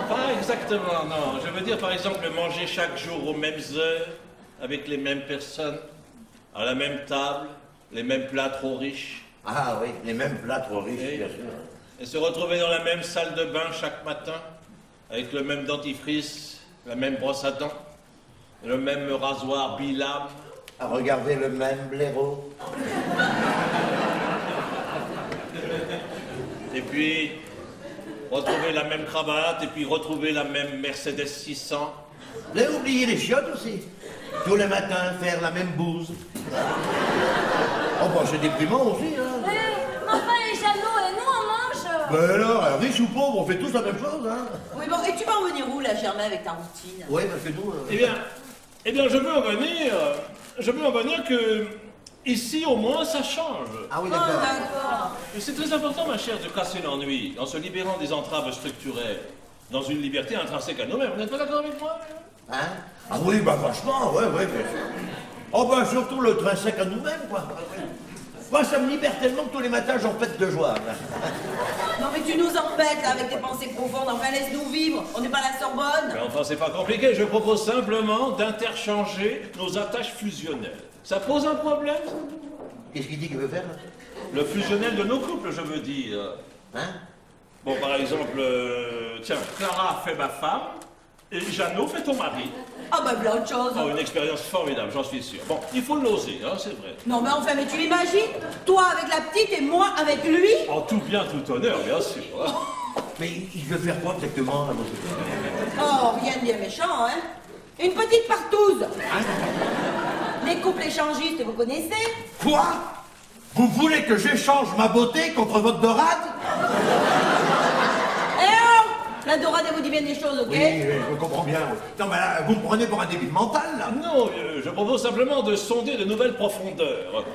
Pas exactement, non. Je veux dire, par exemple, manger chaque jour aux mêmes heures, avec les mêmes personnes, à la même table, les mêmes plats trop riches. Ah oui, les mêmes plats trop riches, Oui. bien sûr. Et se retrouver dans la même salle de bain chaque matin, avec le même dentifrice, la même brosse à dents, le même rasoir bilame. À regarder le même blaireau. Et puis, retrouver la même cravate, et puis retrouver la même Mercedes 600. Vous avez oublié les chiottes aussi. Tous les matins, faire la même bouse. Oh, bah, c'est déprimant aussi, hein. Mais enfin, les Jeannot, et nous, on mange. Ben alors, riche ou pauvre, on fait tous la même chose, hein. Oui, bon, et tu vas en venir où, là, Germain, avec ta routine? Oui, parce que nous... Eh bien, je veux en venir que, ici, au moins, ça change. Ah oui, Oh, d'accord. d'accord. Et c'est très important, ma chère, de casser l'ennui, en se libérant des entraves structurelles, dans une liberté intrinsèque à nous-mêmes. Vous n'êtes pas d'accord avec moi? Hein? Ah oui, bah franchement, ouais, bien sûr. Oh, bah surtout le train sec à nous-mêmes, quoi. Moi, ça me libère tellement que tous les matins, j'en pète de joie. Non, mais tu nous embêtes, là, avec tes pensées profondes. Enfin, laisse-nous vivre. On n'est pas à la Sorbonne. Mais enfin, c'est pas compliqué. Je propose simplement d'interchanger nos attaches fusionnelles. Ça pose un problème, ça? Qu'est-ce qu'il dit qu'il veut faire, là? Le fusionnel de nos couples, je veux dire. Hein? Bon, par exemple, tiens, Clara fait ma femme, et Jeannot fait ton mari. Ah, bah, voilà autre chose. Oh, une expérience formidable, j'en suis sûr. Bon, il faut l'oser, hein, c'est vrai. Non, mais enfin, mais tu l'imagines? Toi avec la petite et moi avec lui? En tout bien, tout honneur, bien sûr. Hein. Mais il veut faire quoi exactement, là, monsieur? Oh, rien de bien méchant, hein? Une petite partouze. Les couples échangistes, vous connaissez? Quoi? Vous voulez que j'échange ma beauté contre votre dorade? Eh oh! La dorade, elle vous dit bien des choses, ok? Oui, je comprends bien. Non, mais là, vous me prenez pour un débile mental, là? Non, je propose simplement de sonder de nouvelles profondeurs.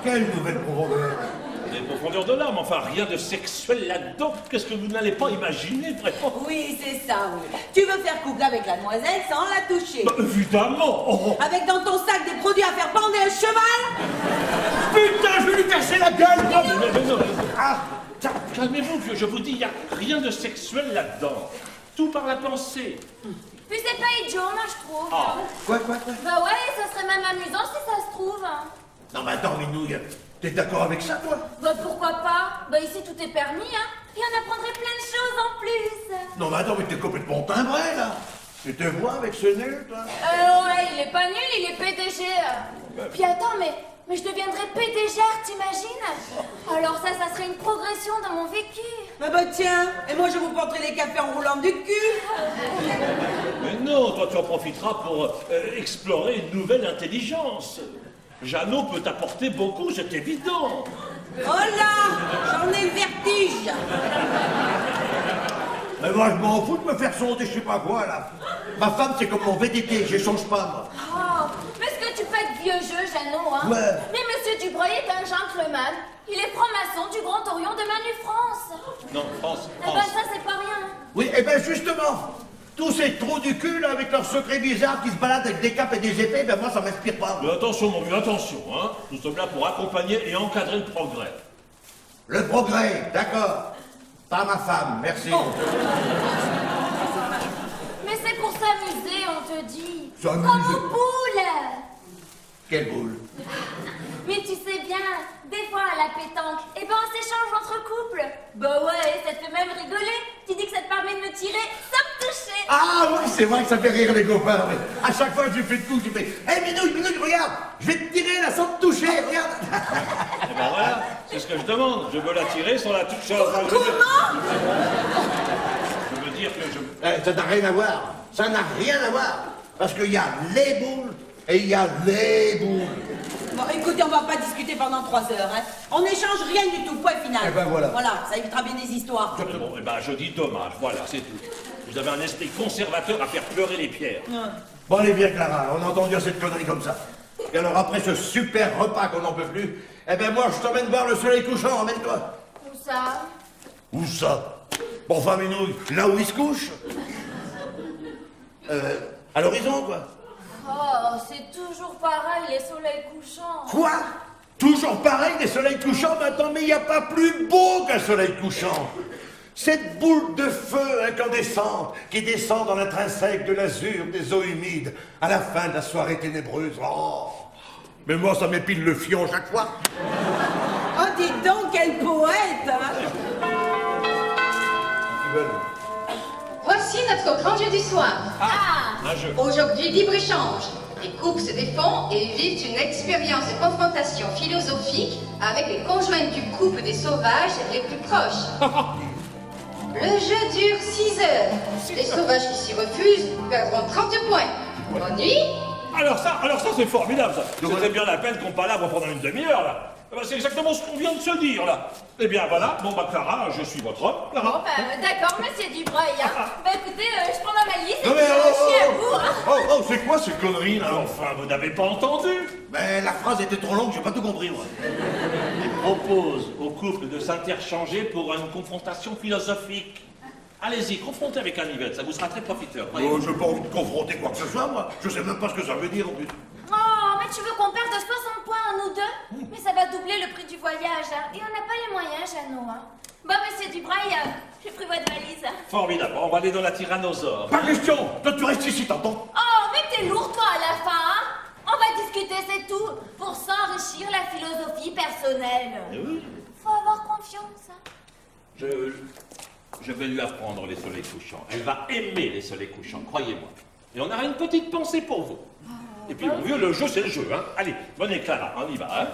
Quelle nouvelle profondeur? Des profondeurs de l'âme, enfin, rien de sexuel là-dedans. Qu'est-ce que vous n'allez pas imaginer, vraiment? Oui, c'est ça, oui. Tu veux faire couple avec la demoiselle sans la toucher. Bah, évidemment! Oh. Avec dans ton sac des produits à faire bander un cheval? Putain, je vais lui casser la gueule! Mais non, Ah! calmez-vous, vieux, je vous dis, il n'y a rien de sexuel là-dedans. Tout par la pensée. Puis c'est pas idiot, moi, je trouve. Ah. Quoi? Bah ouais, ça serait même amusant si ça se trouve. Non, mais attends, Minouille, t'es d'accord avec ça, toi? Bah pourquoi pas? Bah ici, tout est permis, hein. Et on apprendrait plein de choses en plus. Non, mais attends, mais t'es complètement timbré, là! Tu te vois avec ce nul, toi? Ouais, il est pas nul, il est PDG. Puis attends, mais je deviendrais PDGR, t'imagines? Alors ça serait une progression dans mon vécu. Bah tiens, et moi je vous porterai les cafés en roulant du cul. Mais non, toi tu en profiteras pour explorer une nouvelle intelligence. Jeannot peut t'apporter beaucoup, c'est évident. Oh là, j'en ai le vertige. Mais moi, je m'en fous de me faire sonder je sais pas quoi, là. Ma femme, c'est comme mon VTT, j'échange pas, moi. Oh, mais ce que tu fais de vieux jeu, Jeannot, hein? Ouais. Mais Monsieur Dubreuil est un gentleman. Il est franc-maçon du Grand Orient de Manu France. Non, France, Eh ben France. ça, c'est pas rien. Oui, et ben justement, tous ces trous du cul, là, avec leurs secrets bizarres qui se baladent avec des capes et des épées, ben moi, ça m'inspire pas. Mais attention, mon vieux, attention, hein. Nous sommes là pour accompagner et encadrer le progrès. Le progrès, d'accord. Pas ma femme, merci. Mais c'est pour s'amuser, on te dit. S'amuser. Comme aux boules. Quelle boule. Mais tu sais bien, des fois à la pétanque, eh ben on s'échange entre couples. Bah ouais, ça te fait même rigoler. Tu dis que ça te permet de me tirer sans me toucher. Ah oui, c'est vrai que ça fait rire les copains. Mais à chaque fois que je fais le coup, tu fais « Hé, Minouille, regarde, je vais te tirer là sans te toucher, regarde !» Et ben voilà, c'est ce que je demande. Je veux la tirer sans la toucher. Comment? Je veux dire que je... Ça n'a rien à voir. Ça n'a rien à voir. Parce qu'il y a les boules et il y a les boules. Bon, écoutez, on va pas discuter pendant 3 heures, hein. On n'échange rien du tout, point final. Eh ben voilà. Voilà, ça évitera bien des histoires. Bon, eh ben je dis dommage, voilà, c'est tout. Vous avez un esprit conservateur à faire pleurer les pierres. Bon, allez, viens, Clara, on a entendu cette connerie comme ça. Et alors, après ce super repas qu'on n'en peut plus, eh ben moi, je t'emmène voir le soleil couchant, emmène-toi. Où ça? Où ça? Bon, enfin, Minouille, là où il se couche. À l'horizon, quoi. Oh, c'est toujours pareil, les soleils couchants. Quoi? Toujours pareil, les soleils couchants? Mais attends, mais il n'y a pas plus beau qu'un soleil couchant. Cette boule de feu incandescente qui descend dans l'intrinsèque de l'azur des eaux humides à la fin de la soirée ténébreuse. Oh! Mais moi, ça m'épile le fion chaque fois. Oh, dis donc, quel poète, hein? Voici notre grand jeu du soir. Un jeu. Aujourd'hui, libre-échange. Les couples se défendent et vivent une expérience de confrontation philosophique avec les conjointes du couple des sauvages les plus proches. Le jeu dure 6 heures. Les sauvages qui s'y refusent perdront 30 points. Bonne nuit. Alors ça c'est formidable, ça. C'était bien la peine qu'on palabre pendant une demi-heure, là. Eh ben, c'est exactement ce qu'on vient de se dire, là. Eh bien, voilà. Bon, bah, Clara, je suis votre homme. Bon, Clara. d'accord, monsieur Dubreuil. Hein. Bah, écoutez, je prends ma valise et Non, puis mais je suis à vous. Hein. Oh, c'est quoi ces conneries, là? Enfin, vous n'avez pas entendu. Ben, la phrase était trop longue, j'ai pas tout compris, moi. Il propose au couple de s'interchanger pour une confrontation philosophique. Allez-y, confrontez avec un Yvette, ça vous sera très profiteur. Oh, je n'ai pas envie de confronter quoi que ce soit, moi. Je sais même pas ce que ça veut dire, en plus. Oh, mais tu veux qu'on perde 60 points à nous deux? Mais ça va doubler le prix du voyage, hein. Et on n'a pas les moyens, Jeannot, hein. Bon, monsieur Dubreuil, j'ai pris votre valise. Formidable, on va aller dans la tyrannosaure. Pas question. Toi, tu restes ici, t'entends? Oh, mais t'es lourd, toi, à la fin, hein. On va discuter, c'est tout, pour s'enrichir la philosophie personnelle. Eh oui. Faut avoir confiance, hein. Je vais lui apprendre les soleils couchants. Elle va aimer les soleils couchants, croyez-moi. Et on aura une petite pensée pour vous. Et puis, mon vieux, le jeu, c'est le jeu, hein. Allez, venez, Clara, on y va, hein.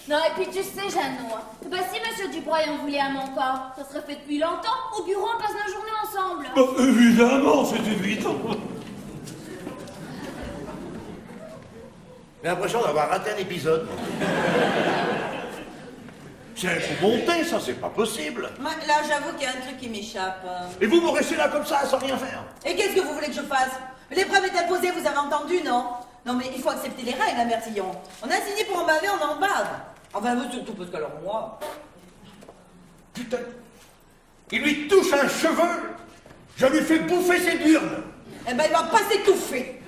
Non, et puis tu sais, Jeannot, hein, bah si monsieur Dubreuil en voulait à mon corps, ça serait fait depuis longtemps. Au bureau, on passe nos journées ensemble. Bah, évidemment, c'est évident. J'ai l'impression d'avoir raté un épisode. C'est un coup monté, ça, c'est pas possible. Là, j'avoue qu'il y a un truc qui m'échappe. Et vous restez là comme ça, sans rien faire. Et qu'est-ce que vous voulez que je fasse? L'épreuve est imposée, vous avez entendu, non? Non, mais il faut accepter les règles, hein, Bertillon. On a signé pour en baver, on en bave. Enfin, surtout parce qu'alors moi... Putain, il lui touche un cheveu, je lui fais bouffer ses burnes. Eh ben, il va pas s'étouffer.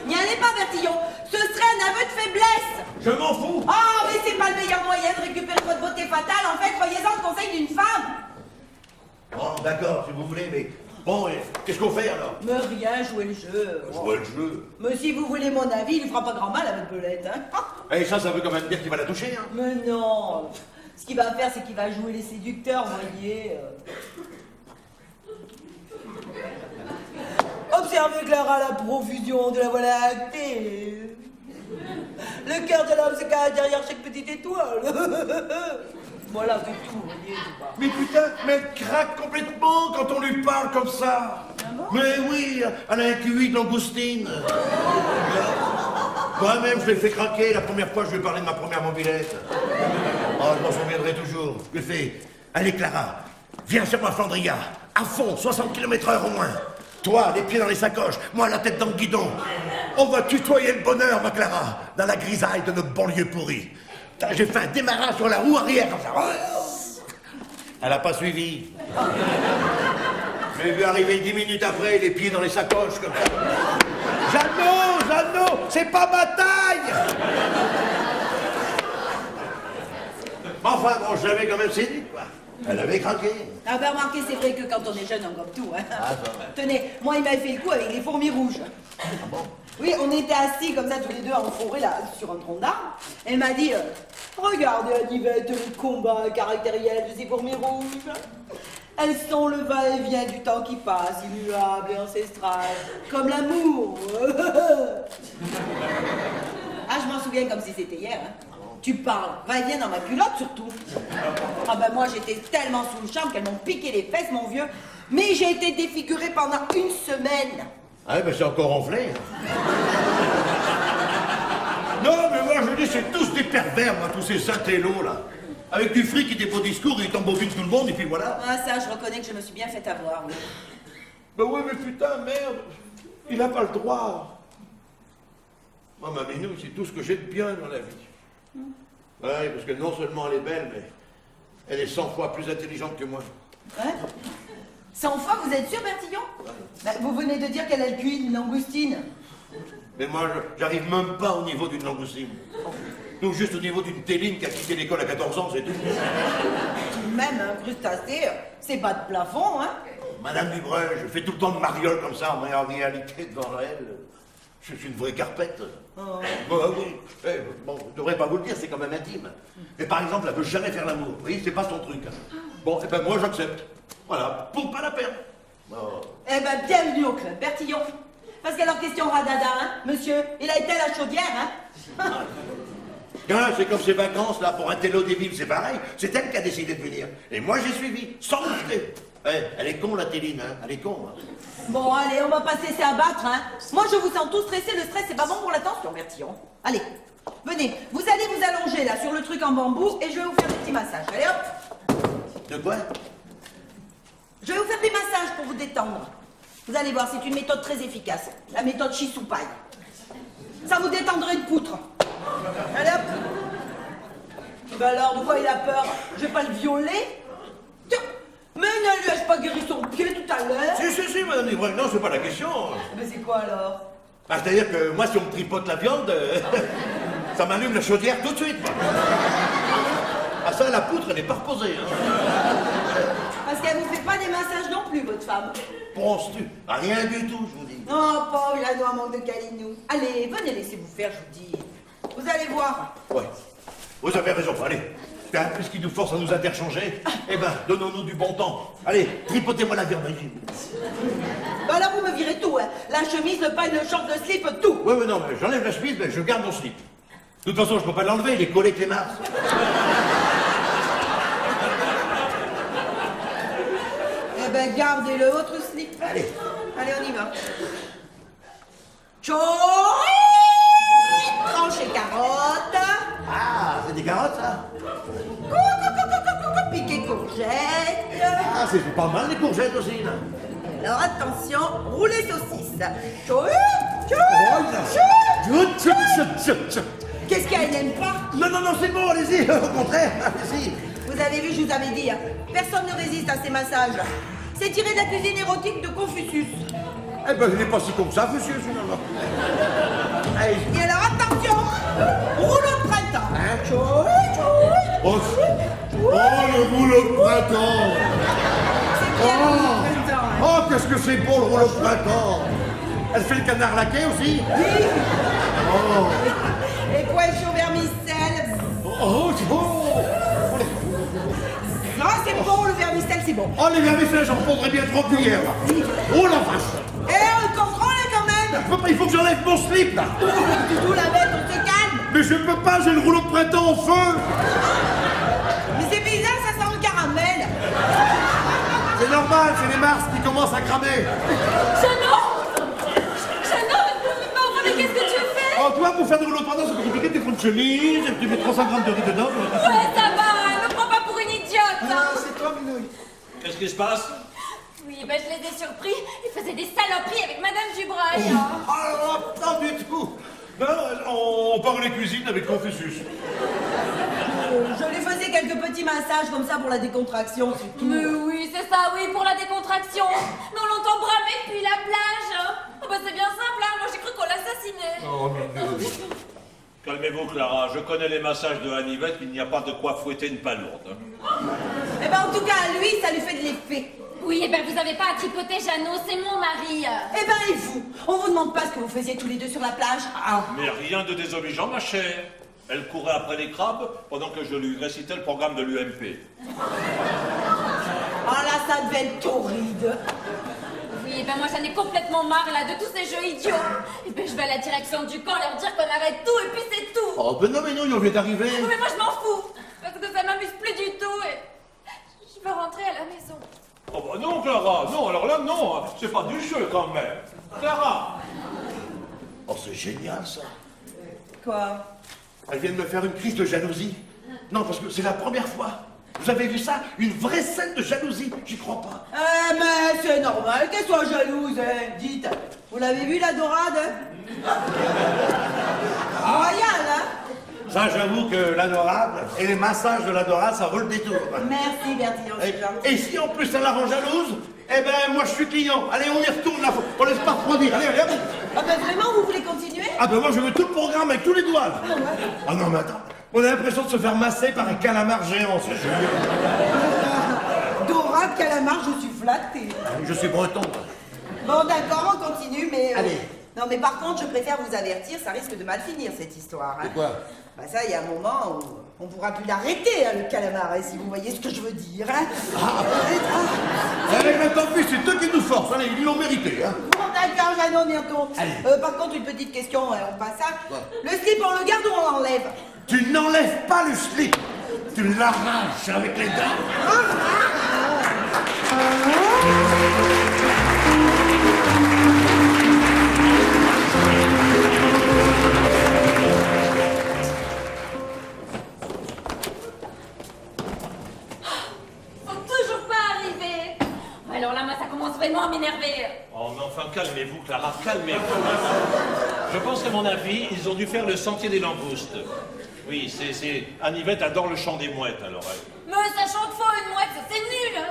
N'y allez pas, Bertillon. Ce serait un aveu de faiblesse. Je m'en fous. Oh, mais c'est pas le meilleur moyen de récupérer votre beauté fatale. En fait, croyez-en le conseil d'une femme. Bon, d'accord, si vous voulez, mais... Bon, et qu'est-ce qu'on fait, alors? Mais rien, jouer le jeu. Jouer le jeu. Mais si vous voulez mon avis, il lui fera pas grand mal à votre belette, hein. Et ça veut quand même dire qu'il va la toucher, hein? Mais non. Ce qu'il va faire, c'est qu'il va jouer les séducteurs, voyez. Observez, Clara, la profusion de la Voie lactée. Le cœur de l'homme se cache derrière chaque petite étoile. Voilà, c'est tout, voyez. Mais putain, mais elle craque complètement quand on lui parle comme ça. Ah bon? Mais oui, elle a un QI de langoustine. Moi-même, je l'ai fait craquer la première fois que je lui ai parlé de ma première mobilette. Oh, je m'en souviendrai toujours. Je lui ai fait, allez Clara, viens sur ma Flandria, à fond, 60 km/h au moins. Toi, les pieds dans les sacoches, moi la tête dans le guidon. On va tutoyer le bonheur, ma Clara, dans la grisaille de nos banlieues pourries. J'ai fait un démarrage sur la roue arrière comme ça. Elle n'a pas suivi. Je l'ai vu arriver 10 minutes après, les pieds dans les sacoches comme ça. Jeannot, c'est pas ma taille. Mais enfin, bon, je l'avais quand même séduite, quoi. Elle avait craqué. Ah ben remarquez, c'est vrai que quand on est jeune, on gobe tout, hein. Ah, ça va. Tenez, moi il m'a fait le coup avec les fourmis rouges. Oui, on était assis comme ça tous les deux en forêt là, sur un tronc d'arbre. Elle m'a dit, regardez Yvette, le combat caractériel de ces fourmis rouges. Elles sont le va-et-vient du temps qui passe, immuable et ancestral, comme l'amour. Ah, je m'en souviens comme si c'était hier, hein. Tu parles, va-et-vient dans ma culotte surtout. Ah ben moi j'étais tellement sous le charme qu'elles m'ont piqué les fesses, mon vieux. Mais j'ai été défigurée pendant une semaine. Ah oui, ben c'est encore enflé. Non, mais moi je dis, c'est tous des pervers, moi, tous ces intellos là. Avec du fric, il des beaux discours, il t'embobine tout le monde, et puis voilà. Ah, ça, je reconnais que je me suis bien fait avoir, oui. Ben ouais, mais putain, merde, il n'a pas le droit. Moi, ma Minou, c'est tout ce que j'ai de bien dans la vie. Ouais, parce que non seulement elle est belle, mais elle est 100 fois plus intelligente que moi. Ouais. 100 fois, vous êtes sûr, Bertillon? Bah, vous venez de dire qu'elle a le QI d'une langoustine. Mais moi, j'arrive même pas au niveau d'une langoustine. Tout juste au niveau d'une téline qui a quitté l'école à 14 ans, c'est tout. Même un crustacé, c'est pas de plafond, hein? Madame Dubreuil, je fais tout le temps de mariole comme ça, mais en réalité, devant elle, je suis une vraie carpette. Oh. Bah oui. Bon, je devrais pas vous le dire, c'est quand même intime. Mais par exemple, elle veut jamais faire l'amour. Vous voyez, c'est pas son truc. Bon, et ben moi, j'accepte. Voilà, pour pas la perdre. Oh. Eh ben, bienvenue au club, Bertillon. Parce qu'alors, question radada, hein, monsieur, il a été à la chaudière, hein? Ah, c'est comme ces vacances, là, pour un télo débile, c'est pareil. C'est elle qui a décidé de venir. Et moi, j'ai suivi, sans moufter. Elle est con, la Téline, hein. Elle est con, hein. Bon, allez, on va pas se laisser abattre, hein. Moi, je vous sens tous stressés. Le stress, c'est pas bon pour la tension, Bertillon. Allez, venez. Vous allez vous allonger, là, sur le truc en bambou, et je vais vous faire des petits massages. Allez, hop. De quoi? Je vais vous faire des massages pour vous détendre. Vous allez voir, c'est une méthode très efficace. La méthode Chisoupaille. Ça vous détendrait une poutre. Allez, hop. Ben alors, de quoi il a peur? Je vais pas le violer? Tiens. Mais ne lui ai-je pas guéri son pied tout à l'heure? Si, madame Dubreuil, non, c'est pas la question. Mais c'est quoi alors? Ah, c'est-à-dire que moi, si on me tripote la viande, ça m'allume la chaudière tout de suite. Ah, ça, la poutre, elle n'est pas reposée. Hein. Parce qu'elle vous fait pas des massages non plus, votre femme. Penses-tu? Ah, rien du tout, je vous dis. Oh, pauvre, il a doit manque de câlinou. Allez, venez, laissez-vous faire, je vous dis. Vous allez voir. Ouais, vous avez raison, allez. Tiens, puisqu'il nous force à nous interchanger, eh ben, donnons-nous du bon temps. Allez, tripotez-moi la viande, allez. Bah là, vous me virez tout, hein. La chemise, le pagne, le short, le slip, tout. Oui, non, mais j'enlève la chemise, mais je garde mon slip. De toute façon, je peux pas l'enlever, il est collé avec les mars. Eh ben, gardez-le, votre slip. Allez. Allez, on y va. Tchou! Tranche et carottes. Ah, c'est des carottes, ça? Piqué courgettes. Ah, c'est pas mal, les courgettes aussi, là. Alors, attention, roulez saucisse. Tchou! Qu'est-ce qu'elle n'aime pas? Non, c'est bon, allez-y, au contraire, allez-y. Vous avez vu, je vous avais dit, hein, personne ne résiste à ces massages. C'est tiré de la cuisine érotique de Confucius. Eh ben, il n'est pas si con que ça, monsieur, finalement. Allez. Et alors, attention, rouleau de printemps. Hein? Tchou! Oh, le rouleau de printemps. C'est bien le rouleau de printemps, hein. Oh, qu'est-ce que c'est beau, le rouleau de printemps. Elle fait le canard laqué aussi? Oui. Oh. Et poisson vermicelle. Oh. Non, c'est bon, le vermicelle, c'est bon. Oh, les vermicelles, j'en prendrais bien 3 cuillères, là. Oh, la vache. Eh, on le contrôle, quand même. Il faut que j'enlève mon slip, là. Doudou, la bête, on se calme. Mais je peux pas, j'ai le rouleau de printemps au feu. Mais c'est bizarre, ça sent le caramel. C'est normal, c'est les mars qui commencent à cramer. Mais qu'est-ce que tu fais? Oh, toi, pour faire des rouleaux de printemps, c'est pas compliqué, tu prends une chemise, et tu mets 300 grammes de riz dedans. Ouais, ça va, me prends pas pour une idiote. Ah, c'est toi, Minouille. Qu'est-ce qui se passe? Oui, ben je les ai surpris. Ils faisaient des saloperies avec Madame Dubreuil. Ah, pas du tout. Non, on parle les cuisines avec Confucius. Je lui faisais quelques petits massages comme ça pour la décontraction, c'est tout. Mais oui, c'est ça, oui, pour la décontraction. Mais on l'entend bramer depuis la plage. Oh, bah c'est bien simple, hein. Moi j'ai cru qu'on l'assassinait. Oh, non. Calmez-vous, Clara. Je connais les massages de Hannivette, il n'y a pas de quoi fouetter une palourde. Eh ben, en tout cas, à lui, ça lui fait de l'effet. Oui, eh ben vous avez pas à tripoter Jeannot, c'est mon mari. Eh ben, et vous? On vous demande pas ce que vous faisiez tous les deux sur la plage? Ah. Mais rien de désobligeant, ma chère. Elle courait après les crabes pendant que je lui récitais le programme de l'UMP. Ah là, ça devait être torride. Oui, eh ben moi j'en ai complètement marre là de tous ces jeux idiots. Et ben je vais à la direction du camp leur dire qu'on arrête tout et puis c'est tout. Oh, ben non, on vient d'arriver. Oui, mais moi je m'en fous. Parce que ça m'amuse plus du tout et je veux rentrer à la maison. Oh bah non, Clara, non, alors là, non, c'est pas du jeu quand même. Clara! Oh, c'est génial, ça. Quoi? Elle vient de me faire une crise de jalousie. Non, parce que c'est la première fois. Vous avez vu ça? Une vraie scène de jalousie. J'y crois pas. Mais c'est normal qu'elle soit jalouse, hein. Dites, vous l'avez vu la dorade? Royal, hein? Ça, j'avoue que la dorade et les massages de la dorade, ça vaut le détour. Merci, Bertillon, c'est gentil. Et si en plus elle la rend jalouse, eh ben moi je suis client. Allez, on y retourne là, on laisse pas refroidir. Allez, allez, allez. Ah ben vraiment, vous voulez continuer? Ah ben moi je veux tout le programme avec tous les doigts. Là. Ah non mais attends, on a l'impression de se faire masser par un calamar géant, c'est génial. Dorade, calamar, je suis flattée. Je suis breton. Bon d'accord, on continue, mais... Allez. Non mais par contre, je préfère vous avertir, ça risque de mal finir cette histoire. Hein. Quoi? Bah ça, il y a un moment où on pourra plus l'arrêter, hein, le calamar, hein, si vous voyez ce que je veux dire. Hein. Allez, mais tant pis, c'est eux qui nous forcent, allez, ils l'ont mérité. Hein. Bon d'accord, Jeannot, bientôt. Par contre, une petite question, on passe ça. Le slip, on le garde ou on l'enlève? Tu n'enlèves pas le slip, tu l'arraches avec les dents. Alors là, moi, ça commence vraiment à m'énerver. Oh, mais enfin, calmez-vous, Clara, calmez-vous. Je pense qu'à mon avis, ils ont dû faire le sentier des langoustes. Oui, c'est... Annivette adore le chant des mouettes, alors. Mais ça chante faux, une mouette, c'est nul.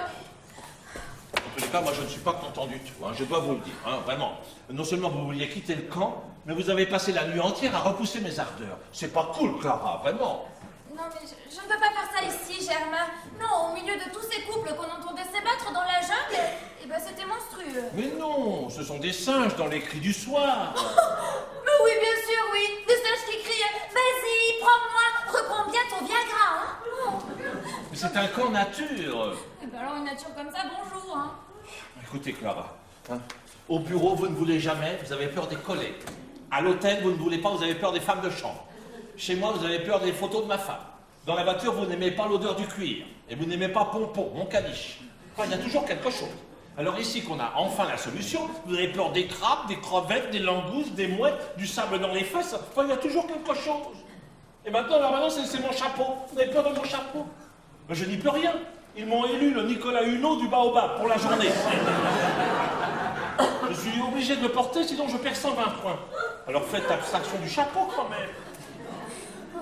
En tous les cas, moi, je ne suis pas content du tout, hein, je dois vous le dire, hein, vraiment. Non seulement vous vouliez quitter le camp, mais vous avez passé la nuit entière à repousser mes ardeurs. C'est pas cool, Clara, vraiment. Non, mais je ne peux pas faire ça ici, Germain. Non, au milieu de tous ces couples qu'on entendait s'ébattre dans la jungle, et ben c'était monstrueux. Mais non, ce sont des singes dans les cris du soir. Mais oui, bien sûr, oui. Des singes qui criaient « Vas-y, prends-moi, reprends bien ton Viagra, hein !» Mais c'est un camp nature. Et ben alors, une nature comme ça, bonjour, hein. Écoutez, Clara, hein, au bureau, vous ne voulez jamais, vous avez peur des collègues. À l'hôtel, vous ne voulez pas, vous avez peur des femmes de chambre. Chez moi, vous avez peur des photos de ma femme. Dans la voiture, vous n'aimez pas l'odeur du cuir. Et vous n'aimez pas Pompon, mon caniche. Enfin, il y a toujours quelque chose. Alors ici qu'on a enfin la solution, vous avez peur des crabes, des crevettes, des langoustes, des mouettes, du sable dans les fesses. Enfin, il y a toujours quelque chose. Et maintenant, c'est mon chapeau. Vous avez peur de mon chapeau? Ben, je n'y peux rien. Ils m'ont élu le Nicolas Hulot du Baobab pour la journée. Je suis obligé de le porter, sinon je perds 120 points. Alors faites abstraction du chapeau quand même.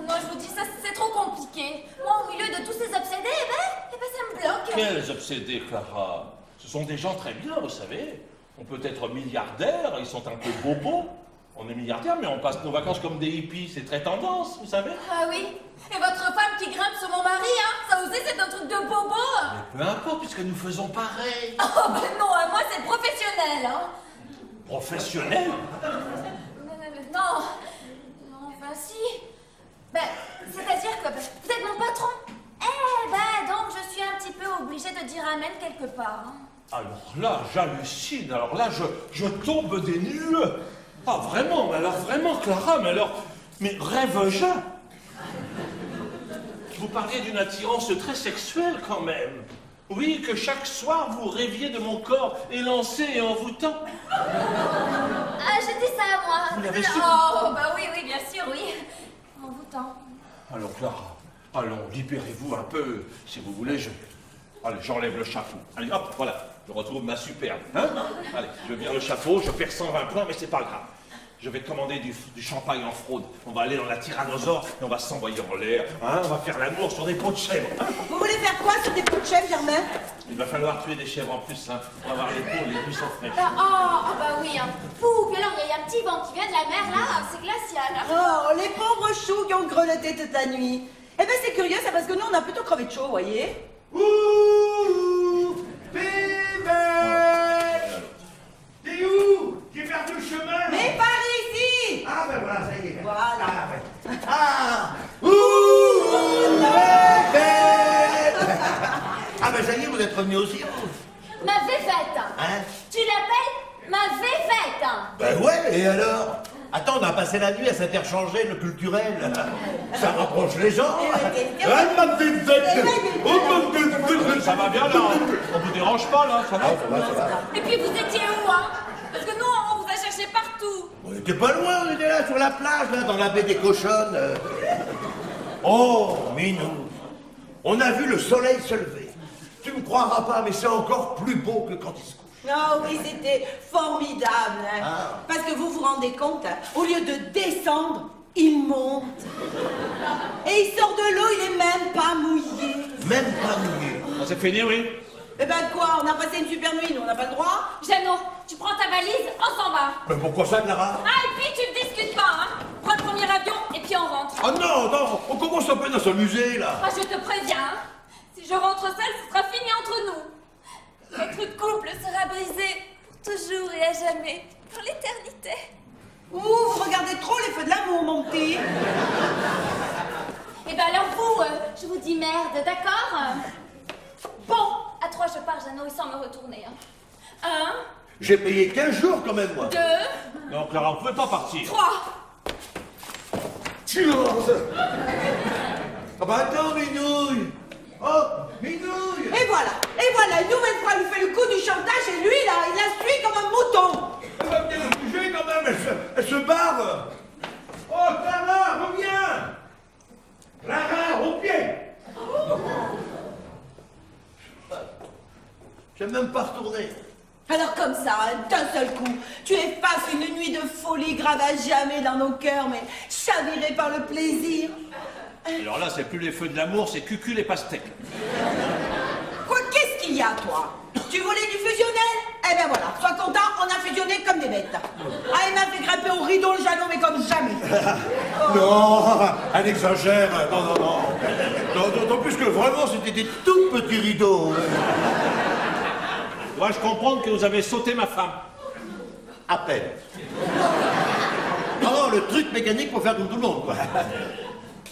Non, je vous dis, ça, c'est trop compliqué. Moi, au milieu de tous ces obsédés, eh ben, ça me bloque. Quels obsédés, Clara? Ce sont des gens très bien, vous savez. On peut être milliardaire, ils sont un peu bobos. On est milliardaire, mais on passe nos vacances comme des hippies. C'est très tendance, vous savez. Ah oui. Et votre femme qui grimpe sur mon mari, hein, ça aussi, c'est un truc de bobo. Mais peu importe, puisque nous faisons pareil. Oh, ben non, moi, c'est professionnel, hein. Professionnel? Non, enfin si. Ben, c'est-à-dire que vous êtes mon patron. Eh ben, donc je suis un petit peu obligée de dire amen quelque part. Hein. Alors là, j'hallucine. Alors là, je tombe des nues. Ah, vraiment, mais alors vraiment, Clara, mais rêve-je. Vous parliez d'une attirance très sexuelle quand même. Oui, que chaque soir vous rêviez de mon corps élancé et envoûtant. Ah, j'ai dit ça à moi. Vous l'avez su? Oh, bah oui, bien sûr, oui. Envoûtant. Alors Clara, allons, libérez-vous un peu, si vous voulez, Allez, j'enlève le chapeau. Allez, hop, voilà, je retrouve ma superbe. Hein? Allez, je vire le chapeau, je perds 120 points, mais c'est pas grave. Je vais commander du champagne en fraude. On va aller dans la tyrannosaure et on va s'envoyer en l'air. Hein? On va faire l'amour sur des pots de chèvre. Hein? Vous voulez faire quoi sur des pots de chèvre, Germain? Il va falloir tuer des chèvres en plus, hein. On va avoir les peaux, les buissons fraîches. Bah oui, hein. Fou, puis alors il y a un petit vent qui vient de la mer, là, c'est glacial. Hein. Oh, les pauvres choux qui ont grelotté toute la nuit. Eh ben c'est curieux, c'est parce que nous, on a plutôt crevé de chaud, vous voyez. Ouh, Pivette! T'es où? J'ai perdu le chemin. Mais par ici! Ah ben voilà, ça y est. Voilà. Ah, ouais. Ah! Ouh, Pivette! Ah ben ça y est, vous êtes revenu aussi, vous. Ma véfette. Hein? Tu l'appelles ma véfette? Ben ouais, et alors? Attends, on a passé la nuit à s'interchanger le culturel. Ça rapproche les gens. Ah, ma Pivette! Oh, ma Pivette! Ça va bien là? On vous dérange pas là? Ça va? Ah, ça va, ça va. Et puis vous étiez où, hein? Parce que nous, on vous a cherché partout. On était pas loin, on était là sur la plage, là, dans la baie des Cochonnes. Oh, Minou, on a vu le soleil se lever. Tu me croiras pas, mais c'est encore plus beau que quand il se couche. Oh oui, c'était formidable. Hein. Ah. Parce que vous vous rendez compte, hein, au lieu de descendre, il monte. Et il sort de l'eau, il est même pas mouillé. Même pas mouillé. On s'est fini, oui? Eh ben quoi, on a passé une super nuit, nous, on n'a pas le droit? Jeannot, tu prends ta valise, on s'en va. Mais pourquoi ça, Clara? Ah, et puis tu ne discutes pas, hein. Prends le premier avion et puis on rentre. Ah non, non, on commence à peine à s'amuser, là. Ah, je te préviens, hein. Si je rentre seule, ce sera fini entre nous. Notre couple sera brisé pour toujours et à jamais, pour l'éternité. Ouh, vous regardez trop les feux de l'amour, mon petit. Eh ben alors vous, je vous dis merde, d'accord? Bon, à 3 je pars, Jeannot, et sans me retourner. 1, J'ai payé 15 jours quand même, moi. 2, Non, Clara, on pouvait pas partir. 3. Silence. Ah bah attends, Minouille. Oh, Minouille. Et voilà, une nouvelle fois, il fait le coup du chantage et lui, là, il la suit comme un mouton. Elle va bien le bouger quand même, elle se barre. Oh, Clara, reviens. Clara, au pied. J'aime même pas retourner. Alors comme ça, hein, d'un seul coup, tu effaces une nuit de folie grave à jamais dans nos cœurs, mais chavirés par le plaisir. Alors là, c'est plus les feux de l'amour, c'est cucul et pastèque. Quoi, qu'est-ce qu'il y a, toi? Tu voulais du fusionnel? Eh ben voilà, sois content, on a fusionné comme des bêtes. Ah, il m'a fait grimper au rideau le Jeannot, mais comme jamais. Non, elle exagère. Non, non, non. D'autant plus que vraiment, c'était des tout petits rideaux. Dois-je comprendre que vous avez sauté ma femme? À peine. Non, le truc mécanique pour faire comme tout le monde, quoi.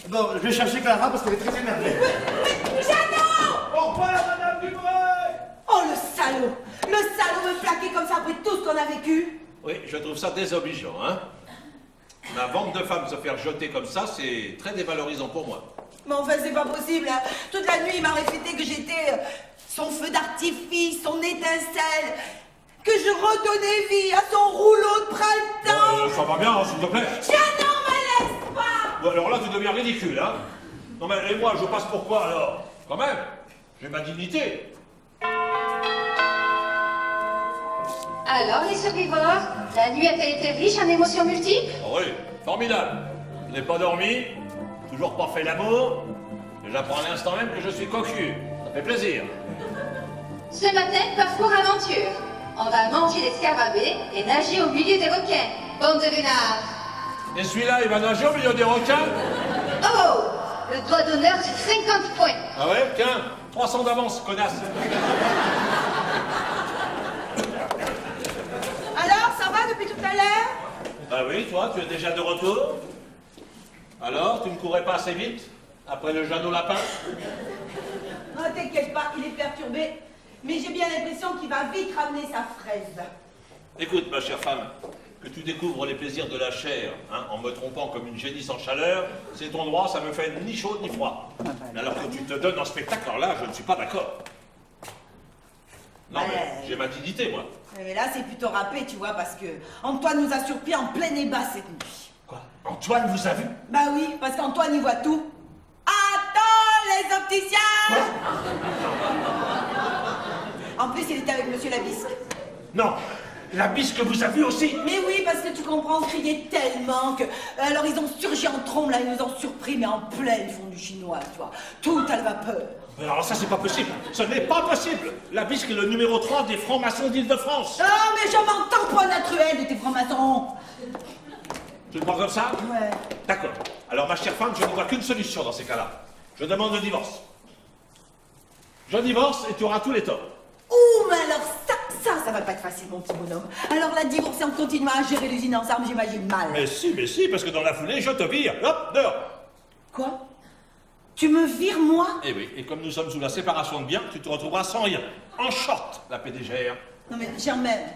Bon, je vais chercher Clara parce qu'elle est très énervée. Mais Jeannot! Au revoir, Madame Dubreuil! Oh, le salaud! Le salaud me plaquer comme ça après tout ce qu'on a vécu. Oui, je trouve ça désobligeant, hein. Ma vente de femme se faire jeter comme ça, c'est très dévalorisant pour moi. Mais enfin, c'est pas possible. Hein. Toute la nuit, il m'a répété que j'étais son feu d'artifice, son étincelle, que je redonnais vie à son rouleau de printemps. Ça va bien, s'il te plaît. Jeannot, me laisse pas! Bon, alors là, tu deviens ridicule, hein. Non mais, et moi, je passe pour quoi, alors? Quand même, j'ai ma dignité. Alors, les survivants, la nuit a-t-elle été riche en émotions multiples? Oh oui, formidable. Je n'ai pas dormi, toujours pas fait l'amour, et j'apprends à l'instant même que je suis cocu. Ça fait plaisir. Ce matin, parcours aventure. On va manger des scarabées et nager au milieu des requins. Bande de renards. Et celui-là, il va nager au milieu des requins? Oh! Le doigt d'honneur, c'est 50 points. Ah ouais? Tiens, 300 d'avance, connasse. Alors, ça va depuis tout à l'heure? Bah oui, toi, tu es déjà de retour. Alors, tu ne courais pas assez vite? Après le Jeannot lapin? Non, t'inquiète pas, il est perturbé. Mais j'ai bien l'impression qu'il va vite ramener sa fraise. Écoute, ma chère femme, que tu découvres les plaisirs de la chair, hein, en me trompant comme une génisse en chaleur, c'est ton droit, ça me fait ni chaud ni froid. Mais alors que tu te donnes en spectacle, alors là, je ne suis pas d'accord. Non, mais j'ai ma dignité, moi. Et là, c'est plutôt râpé, tu vois, parce que Antoine nous a surpris en plein ébat cette nuit. Quoi? Antoine vous a vu? Bah oui, parce qu'Antoine, il voit tout. Attends, les opticiens! En plus, il était avec Monsieur Labisque. Non, la bisque vous a vu aussi? Mais oui, parce que tu comprends, on criait tellement que... Alors, ils ont surgi en trombe, là, ils nous ont surpris, mais en pleine fondue chinoise, tu vois. Tout à la vapeur. Mais alors ça, c'est pas possible. Ce n'est pas possible. La bisque est le numéro 3 des francs-maçons d'Île-de-France. Ah, mais je m'entends, toi, naturel, de tes francs-maçons. Tu le prends comme ça? Ouais. D'accord. Alors, ma chère femme, je ne vois qu'une solution dans ces cas-là. Je demande le divorce. Je divorce et tu auras tous les torts. Ouh, mais alors ça va pas être facile, mon petit bonhomme. Alors, la divorcer en continuant à gérer l'usine ensemble, j'imagine mal. Mais si, parce que dans la foulée, je te vire. Hop, dehors. Quoi? Tu me vires, moi? Eh oui, et comme nous sommes sous la séparation de biens, tu te retrouveras sans rien. En short, la PDGR. Non mais, Germaine,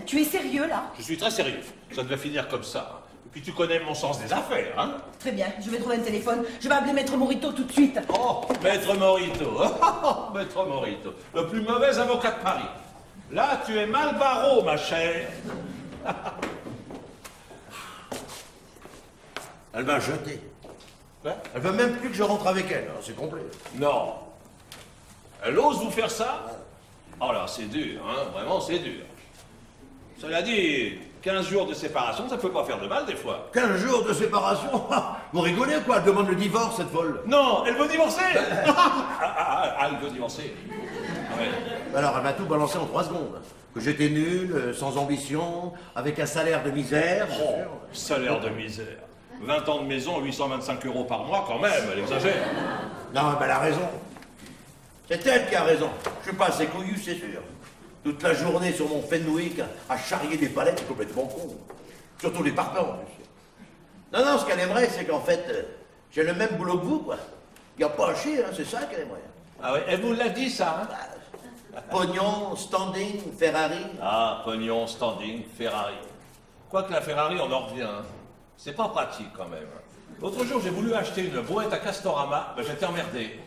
tu es sérieux, là? Je suis très sérieux. Ça devait finir comme ça. Et puis tu connais mon sens des affaires, hein? Très bien, je vais trouver un téléphone. Je vais appeler Maître Morito tout de suite. Oh, Maître Morito. Maître Morito. Le plus mauvais avocat de Paris. Là, tu es mal barreau, ma chère. Elle m'a jeté. Quoi? Elle veut même plus que je rentre avec elle, hein, c'est complet. Non. Elle ose vous faire ça? Oh là, c'est dur, hein, vraiment c'est dur. Cela dit, 15 jours de séparation, ça peut pas faire de mal des fois. 15 jours de séparation? Vous rigolez ou quoi? Elle demande le divorce, cette folle. Non, elle veut divorcer. Elle veut divorcer. Ouais. Alors, elle m'a tout balancé en 3 secondes. Que j'étais nul, sans ambition, avec un salaire de misère. Oh, salaire de misère. 20 ans de maison, 825 € par mois, quand même, elle exagère. Non, mais elle a raison. C'est elle qui a raison. Je suis pas assez couillu, c'est sûr. Toute la journée sur mon Fenwick à charrier des palettes, c'est complètement con. Surtout les parpaings, en plus. Non, ce qu'elle aimerait, c'est qu'en fait, j'ai le même boulot que vous, quoi. Il n'y a pas à chier, hein, c'est ça qu'elle aimerait. Ah oui, elle vous l'a dit, ça, hein? Pognon, standing, Ferrari. Ah, pognon, standing, Ferrari. Quoique la Ferrari, on en revient. Hein. C'est pas pratique, quand même. L'autre jour, j'ai voulu acheter une brouette à Castorama, mais j'étais emmerdé.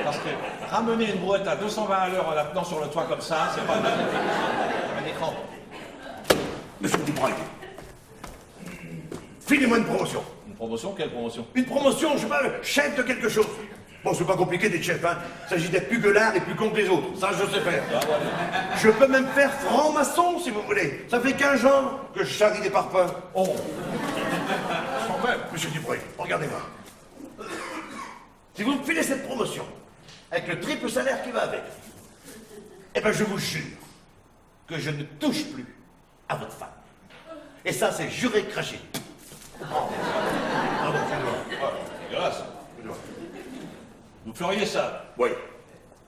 Parce que ramener une brouette à 220 à l'heure en la tenant sur le toit comme ça, c'est pas un écran. Monsieur Dubreuil, filez-moi une promotion. Une promotion? Quelle promotion? Une promotion, je sais pas, chef de quelque chose. Bon, c'est pas compliqué d'être chef, hein. Il s'agit d'être plus gueulard et plus con que les autres. Ça, je sais faire. Ah, voilà. Je peux même faire franc-maçon, si vous voulez. Ça fait 15 ans que je charrie des parpaings. Oh. Quand même, monsieur Dubreuil, regardez-moi. Si vous me filez cette promotion, avec le triple salaire qui va avec, eh ben, je vous jure que je ne touche plus à votre femme. Et ça, c'est juré craché. Pardon, c'est dégueulasse. Vous feriez ça? Oui.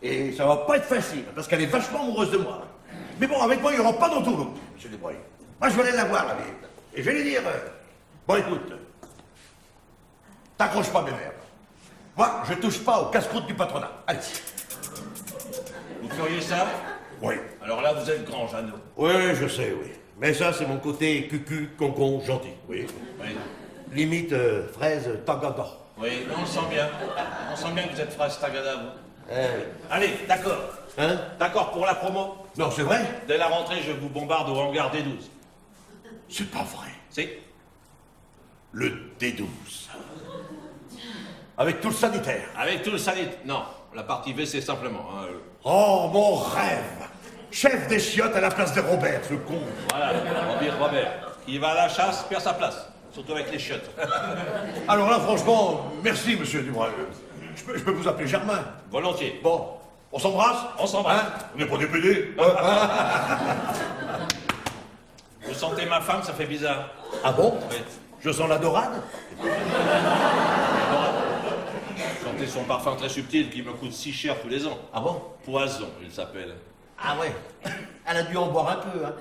Et ça va pas être facile, parce qu'elle est vachement amoureuse de moi. Mais bon, avec moi, il n'y aura pas d'entourloupe, monsieur Dubreuil. Moi, je vais aller la voir, la vieille. Et je vais lui dire, bon, écoute, t'accroches pas mes merdes. Moi, je touche pas au casse-croûte du patronat. Allez. Vous feriez ça? Oui. Alors là, vous êtes grand, Jeannot. Oui, je sais, oui. Mais ça, c'est mon côté cucu, concon, gentil, oui. Oui. Limite, fraise, tagada. Oui, on sent bien. On sent bien que vous êtes phrase tagada, vous. Oui. Allez, d'accord. Hein? D'accord pour la promo? Non, c'est vrai? Dès la rentrée, je vous bombarde au hangar D12. C'est pas vrai. Si? Le D12. Avec tout le sanitaire. Avec tout le sanitaire. Non, la partie V, c'est simplement. Hein, Oh, mon rêve! Chef des chiottes à la place de Robert, ce con. Voilà, Robert. Qui va à la chasse, perd sa place. Surtout avec les chiottes. Alors là, franchement, merci, monsieur Dubreuil. Je peux vous appeler Germain. Volontiers. Bon, on s'embrasse? On s'embrasse. Hein? On n'est pas des PD. Vous sentez ma femme, ça fait bizarre. Ah bon? Oui. Je sens la dorade? Sentez son parfum très subtil qui me coûte si cher tous les ans. Ah bon? Poison, il s'appelle. Ah ouais. Elle a dû en boire un peu, hein.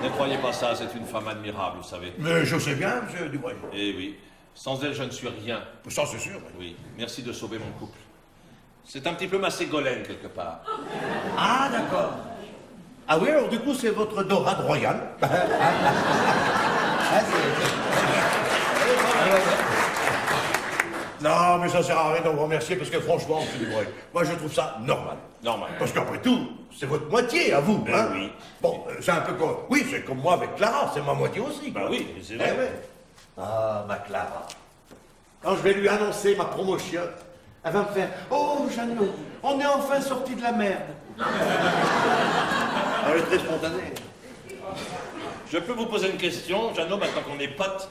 Ne croyez pas ça, c'est une femme admirable, vous savez. Mais je sais bien, monsieur Dubreuil. Eh oui, sans elle, je ne suis rien. Ça, c'est sûr. Oui, merci de sauver mon couple. C'est un petit peu ma Ségolène, quelque part. Ah, d'accord. Ah oui, alors du coup, c'est votre dorade royale. Non, mais ça sert à rien de vous remercier parce que franchement, monsieur Dubreuil, moi je trouve ça normal. Normal. Parce qu'après tout, c'est votre moitié à vous, hein? Oui. Bon, c'est un peu comme... Oui, c'est comme moi avec Clara, c'est ma moitié aussi. Bah quoi. oui, c'est vrai. Eh ouais. Ah, ma Clara. Quand je vais lui annoncer ma promotion, elle va me faire « Oh, Jeannot, on est enfin sorti de la merde. » Elle est très spontanée. Je peux vous poser une question, Jeannot, maintenant qu'on est potes?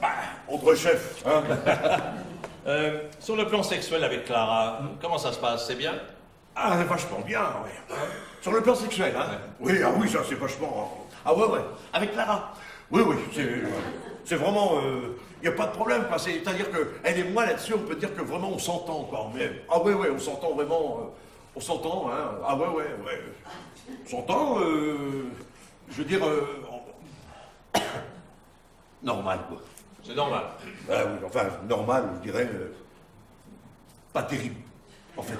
Entre chefs, hein? Sur le plan sexuel avec Clara, comment ça se passe? C'est bien? Ah, c'est vachement bien, oui. Sur le plan sexuel, hein? Oui, ah oui, ça c'est vachement... Ah ouais, ouais, avec Clara. Oui, oui, c'est vraiment... Il n'y a pas de problème, quoi. C'est-à-dire qu'elle et moi, là-dessus, on peut dire que vraiment on s'entend, quoi. Mais, ah ouais, ouais, on s'entend vraiment... on s'entend, hein. Ah ouais, ouais, ouais. On s'entend, je veux dire... normal, quoi. C'est normal. Ah oui, enfin, normal, je dirais... pas terrible, en fait.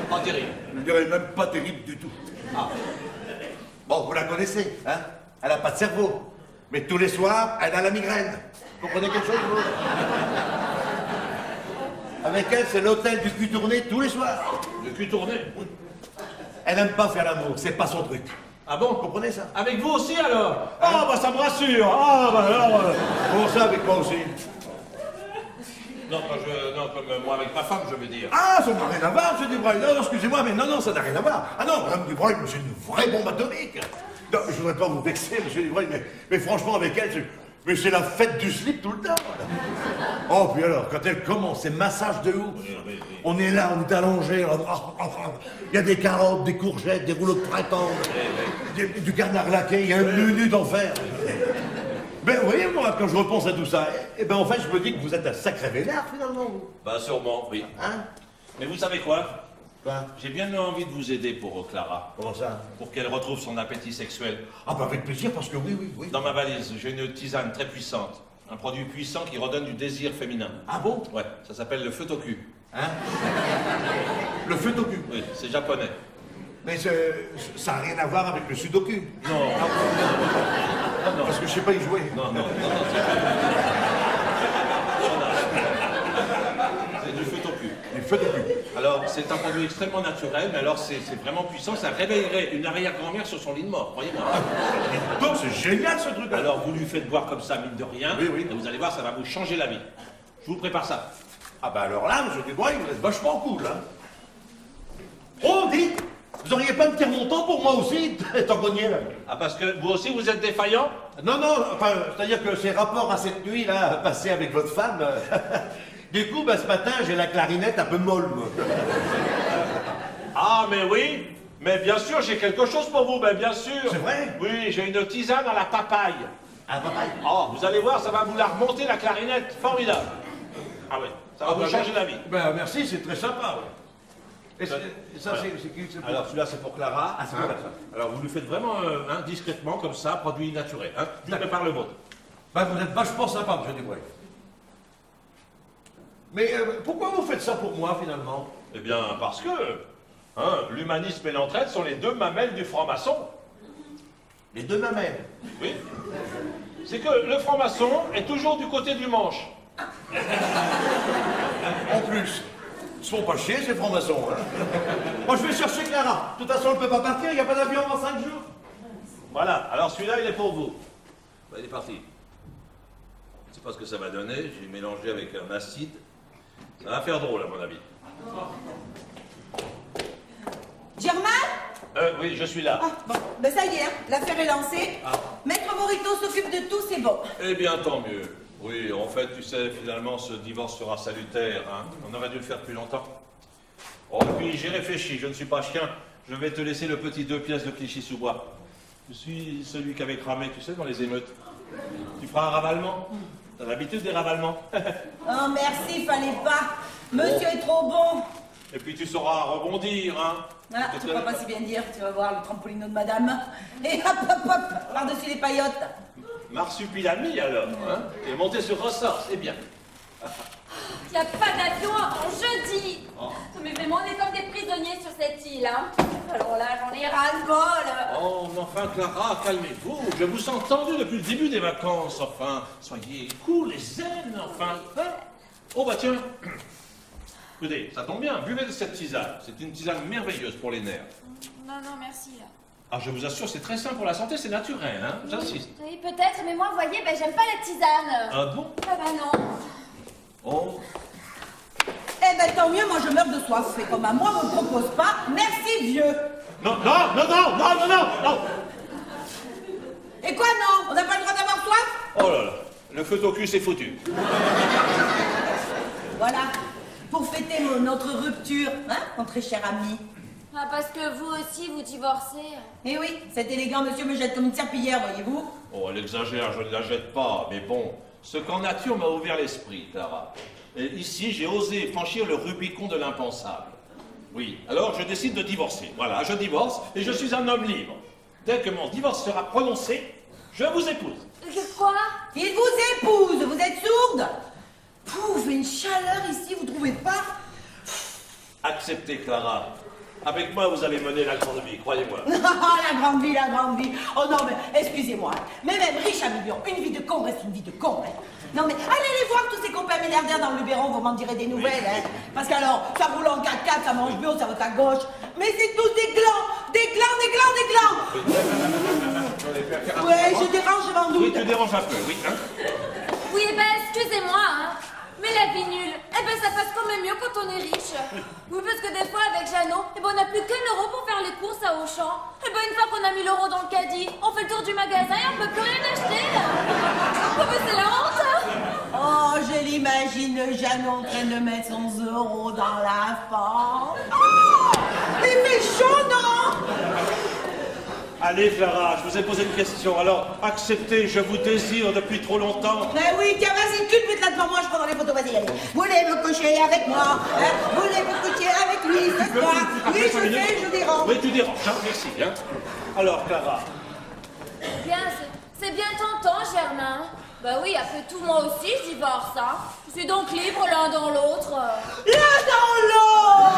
Pas terrible. Je dirais même pas terrible du tout. Ah. Bon, vous la connaissez, hein? Elle n'a pas de cerveau. Mais tous les soirs, elle a la migraine. Vous comprenez quelque chose, vous? Avec elle, c'est l'hôtel du cul tourné tous les soirs. Le cul tourné? Oui. Elle n'aime pas faire l'amour, c'est pas son truc. Ah bon? Vous comprenez ça? Avec vous aussi, alors? Ah, bah ça me rassure. Ah, bah alors... Comment ça, avec moi aussi? Non, comme moi avec ma femme, je veux dire. Ah, ça n'a rien à voir, M. Dubreuil. Non, excusez-moi, mais non, ça n'a rien à voir. Ah non, Mme Dubreuil, c'est une vraie bombe atomique. Non, je voudrais pas vous vexer, M. Dubreuil, mais franchement, avec elle, mais c'est la fête du slip tout le temps. Oh, puis alors, quand elle commence, ces massages de ouf, on est là, on est allongé, il y a des carottes, des courgettes, des rouleaux de printemps, du canard laqué, il y a un menu d'enfer. Ben, vous voyez, moi, quand je repense à tout ça, eh ben, en fait, je me dis que vous êtes un sacré vénère, finalement, vous. Bah, sûrement, oui. Hein? Mais vous savez quoi? Quoi? J'ai bien envie de vous aider pour Clara. Comment ça? Pour qu'elle retrouve son appétit sexuel. Ah, bah, avec plaisir, parce que oui. Dans ma valise, j'ai une tisane très puissante. Un produit puissant qui redonne du désir féminin. Ah bon? Ouais, ça s'appelle le feu au cul. Hein? Le feu au cul? Oui, c'est japonais. Mais ça n'a rien à voir avec le sudoku. Non. Non, parce que je sais pas y jouer. Non. C'est du feu au cul. Du feu au cul. Alors, c'est un produit extrêmement naturel, mais alors c'est vraiment puissant, ça réveillerait une arrière-grand-mère sur son lit de mort, croyez-moi. Donc c'est génial ce truc. Alors, vous lui faites boire comme ça, mine de rien, Oui. et vous allez voir, ça va vous changer la vie. Je vous prépare ça. Ah bah alors là, M. Dubreuil, vous êtes vachement cool, hein. Oh, dites, vous auriez pas un petit remontant pour moi aussi, étant cogné, là? Ah, parce que vous aussi, vous êtes défaillant? Non, enfin, c'est-à-dire que ces rapports à cette nuit, là, passés avec votre femme, du coup, bah, ce matin, j'ai la clarinette un peu molle, moi. Ah, mais oui, mais bien sûr, j'ai quelque chose pour vous, mais bien sûr. C'est vrai? Oui, j'ai une tisane à la papaye. Ah, papaye? Oh, vous allez voir, ça va vous la remonter, la clarinette, formidable. Ah oui, ça va vous changer la vie. Ben, merci, c'est très sympa, ouais. Et ça, Voilà. c'est qui? C'est pour... Alors, celui-là, c'est pour Clara. Ah, c'est pour ça. Alors, vous lui faites vraiment, discrètement, comme ça, produit naturel. Hein. Je vous prépare le vôtre. Ben, vous êtes vachement sympa, M. Dubreuil. Mais pourquoi vous faites ça pour moi, finalement? Eh bien, parce que l'humanisme et l'entraide sont les deux mamelles du franc-maçon. Les deux mamelles. Oui. C'est que le franc-maçon est toujours du côté du manche. En plus, ils se font pas chier, ces francs-maçons. Hein. Moi, je vais chercher Clara. De toute façon, elle ne peut pas partir, il n'y a pas d'avion avant 5 jours. Voilà, alors celui-là, il est pour vous. Bah, il est parti. Je ne sais pas ce que ça va donner, j'ai mélangé avec un acide. Ça va faire drôle, à mon avis. Germain? Oui, je suis là. Ah, bon, ben ça y est, hein, l'affaire est lancée. Maître Morito s'occupe de tout, c'est bon. Eh bien, tant mieux. Oui, en fait, tu sais, finalement, ce divorce sera salutaire. Hein. On aurait dû le faire depuis longtemps. Oh, et puis, j'ai réfléchi, je ne suis pas chien. Je vais te laisser le petit 2 pièces de Clichy-sous-Bois. Je suis celui qui avait cramé, tu sais, dans les émeutes. Tu feras un ravalement? T'as l'habitude des ravalements? Oh, merci, fallait pas. Monsieur est trop bon. Et puis, tu sauras rebondir, hein. Ah, tu peux pas si bien dire, tu vas voir le trampolino de madame. Et hop, par-dessus les paillotes. Marsupilami, alors, hein. Et monter sur ressort, c'est bien. Il n'y a pas d'avion avant jeudi. Mais vraiment, on est comme des prisonniers sur cette île, hein. Alors là, j'en ai ras-le-bol. Oh, mais enfin, Clara, calmez-vous. Je vous sens tendu depuis le début des vacances, enfin. Soyez cool et zen, enfin. Hein. Oh, bah tiens. Écoutez, ça tombe bien, buvez de cette tisane. C'est une tisane merveilleuse pour les nerfs. Non, merci. Ah, je vous assure, c'est très sain pour la santé, c'est naturel, hein. J'insiste. Oui, peut-être, mais moi, vous voyez, ben, j'aime pas la tisane. Ah bon? Ah bah non. Oh. Eh ben tant mieux, moi je meurs de soif. Et comme à moi, on ne propose pas, merci vieux. Non. Et quoi non? On n'a pas le droit d'avoir soif? Oh là là, le feu au cul, c'est foutu. Voilà, pour fêter notre rupture, hein, mon très cher ami. Ah, parce que vous aussi, vous divorcez. Eh oui, cet élégant monsieur me jette comme une serpillière, voyez-vous. Oh, elle exagère, je ne la jette pas, mais bon, ce qu'en nature m'a ouvert l'esprit, Clara. Et ici, j'ai osé franchir le Rubicon de l'impensable. Oui, alors je décide de divorcer. Voilà, je divorce et je suis un homme libre. Dès que mon divorce sera prononcé, je vous épouse. Quoi? Il vous épouse, vous êtes sourde? Pouf, une chaleur ici, vous trouvez pas? Acceptez, Clara. Avec moi, vous allez mener la grande vie, croyez-moi. La grande vie, la grande vie. Oh non, mais excusez-moi. Mais même riche à millions, une vie de con reste une vie de con. Hein. Non, mais allez les voir tous ces copains milliardaires dans le Luberon, vous m'en direz des nouvelles. Hein. Parce qu'alors, ça roule en 4x4, ça mange bio, ça vote à gauche. Mais c'est tous des glands, des glands, des glands, des glands. Ouais, je dérange, je m'en doute. Oui, tu déranges un peu, oui. Hein? Oui, ben, excusez-moi, hein. Mais Mais la vie nulle, eh ben ça passe quand même mieux quand on est riche. Oui, parce que des fois avec Jeannot, eh ben on n'a plus qu'1 euro pour faire les courses à Auchan. Eh ben une fois qu'on a mis l'euro dans le caddie, on fait le tour du magasin et on peut plus rien acheter. Oh, mais c'est la honte. Oh, je l'imagine, Jeannot en train de mettre son euro dans la fente. Oh, il fait chaud, non? Allez, Clara, je vous ai posé une question. Alors, acceptez, je vous désire depuis trop longtemps. Mais oui, tiens, vas-y, culbute là devant moi, je prends dans les photos, vas-y, allez. Vous voulez me coucher avec moi, hein? Vous voulez me coucher avec lui ce soir? Oui, je sais, je dérange. Oui, tu déranges, hein, merci. Hein. Alors, Clara. Bien, c'est bien tentant, Germain. Bah oui, après tout, moi aussi, je divorce, hein. Je suis donc libre l'un dans l'autre. L'un dans l'autre!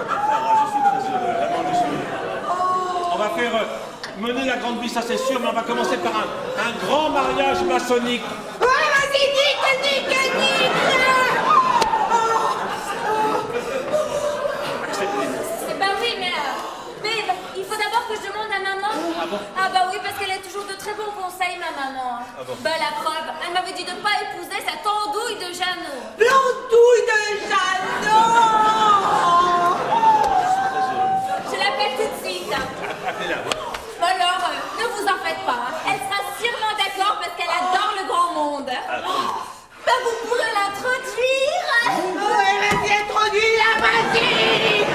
Clara, je suis très heureux, vraiment, je suis heureux. On va faire mener la grande vie, ça c'est sûr, mais on va commencer par un grand mariage maçonnique. Ouais, vas-y, nique! Acceptez. Bah oui, mais il faut d'abord que je demande à maman. Ah bon? Ah bah oui, parce qu'elle a toujours de très bons conseils, ma maman. Ah bon? Bah la preuve, elle m'avait dit de pas épouser cette andouille de Jeannot. L'andouille de Jeannot! Je l'appelle tout de suite. Appelez-la. Alors, ne vous en faites pas. Elle sera sûrement d'accord parce qu'elle adore le grand monde. Bah vous pourrez l'introduire. Ouais, vas-y, introduis-la, vas-y!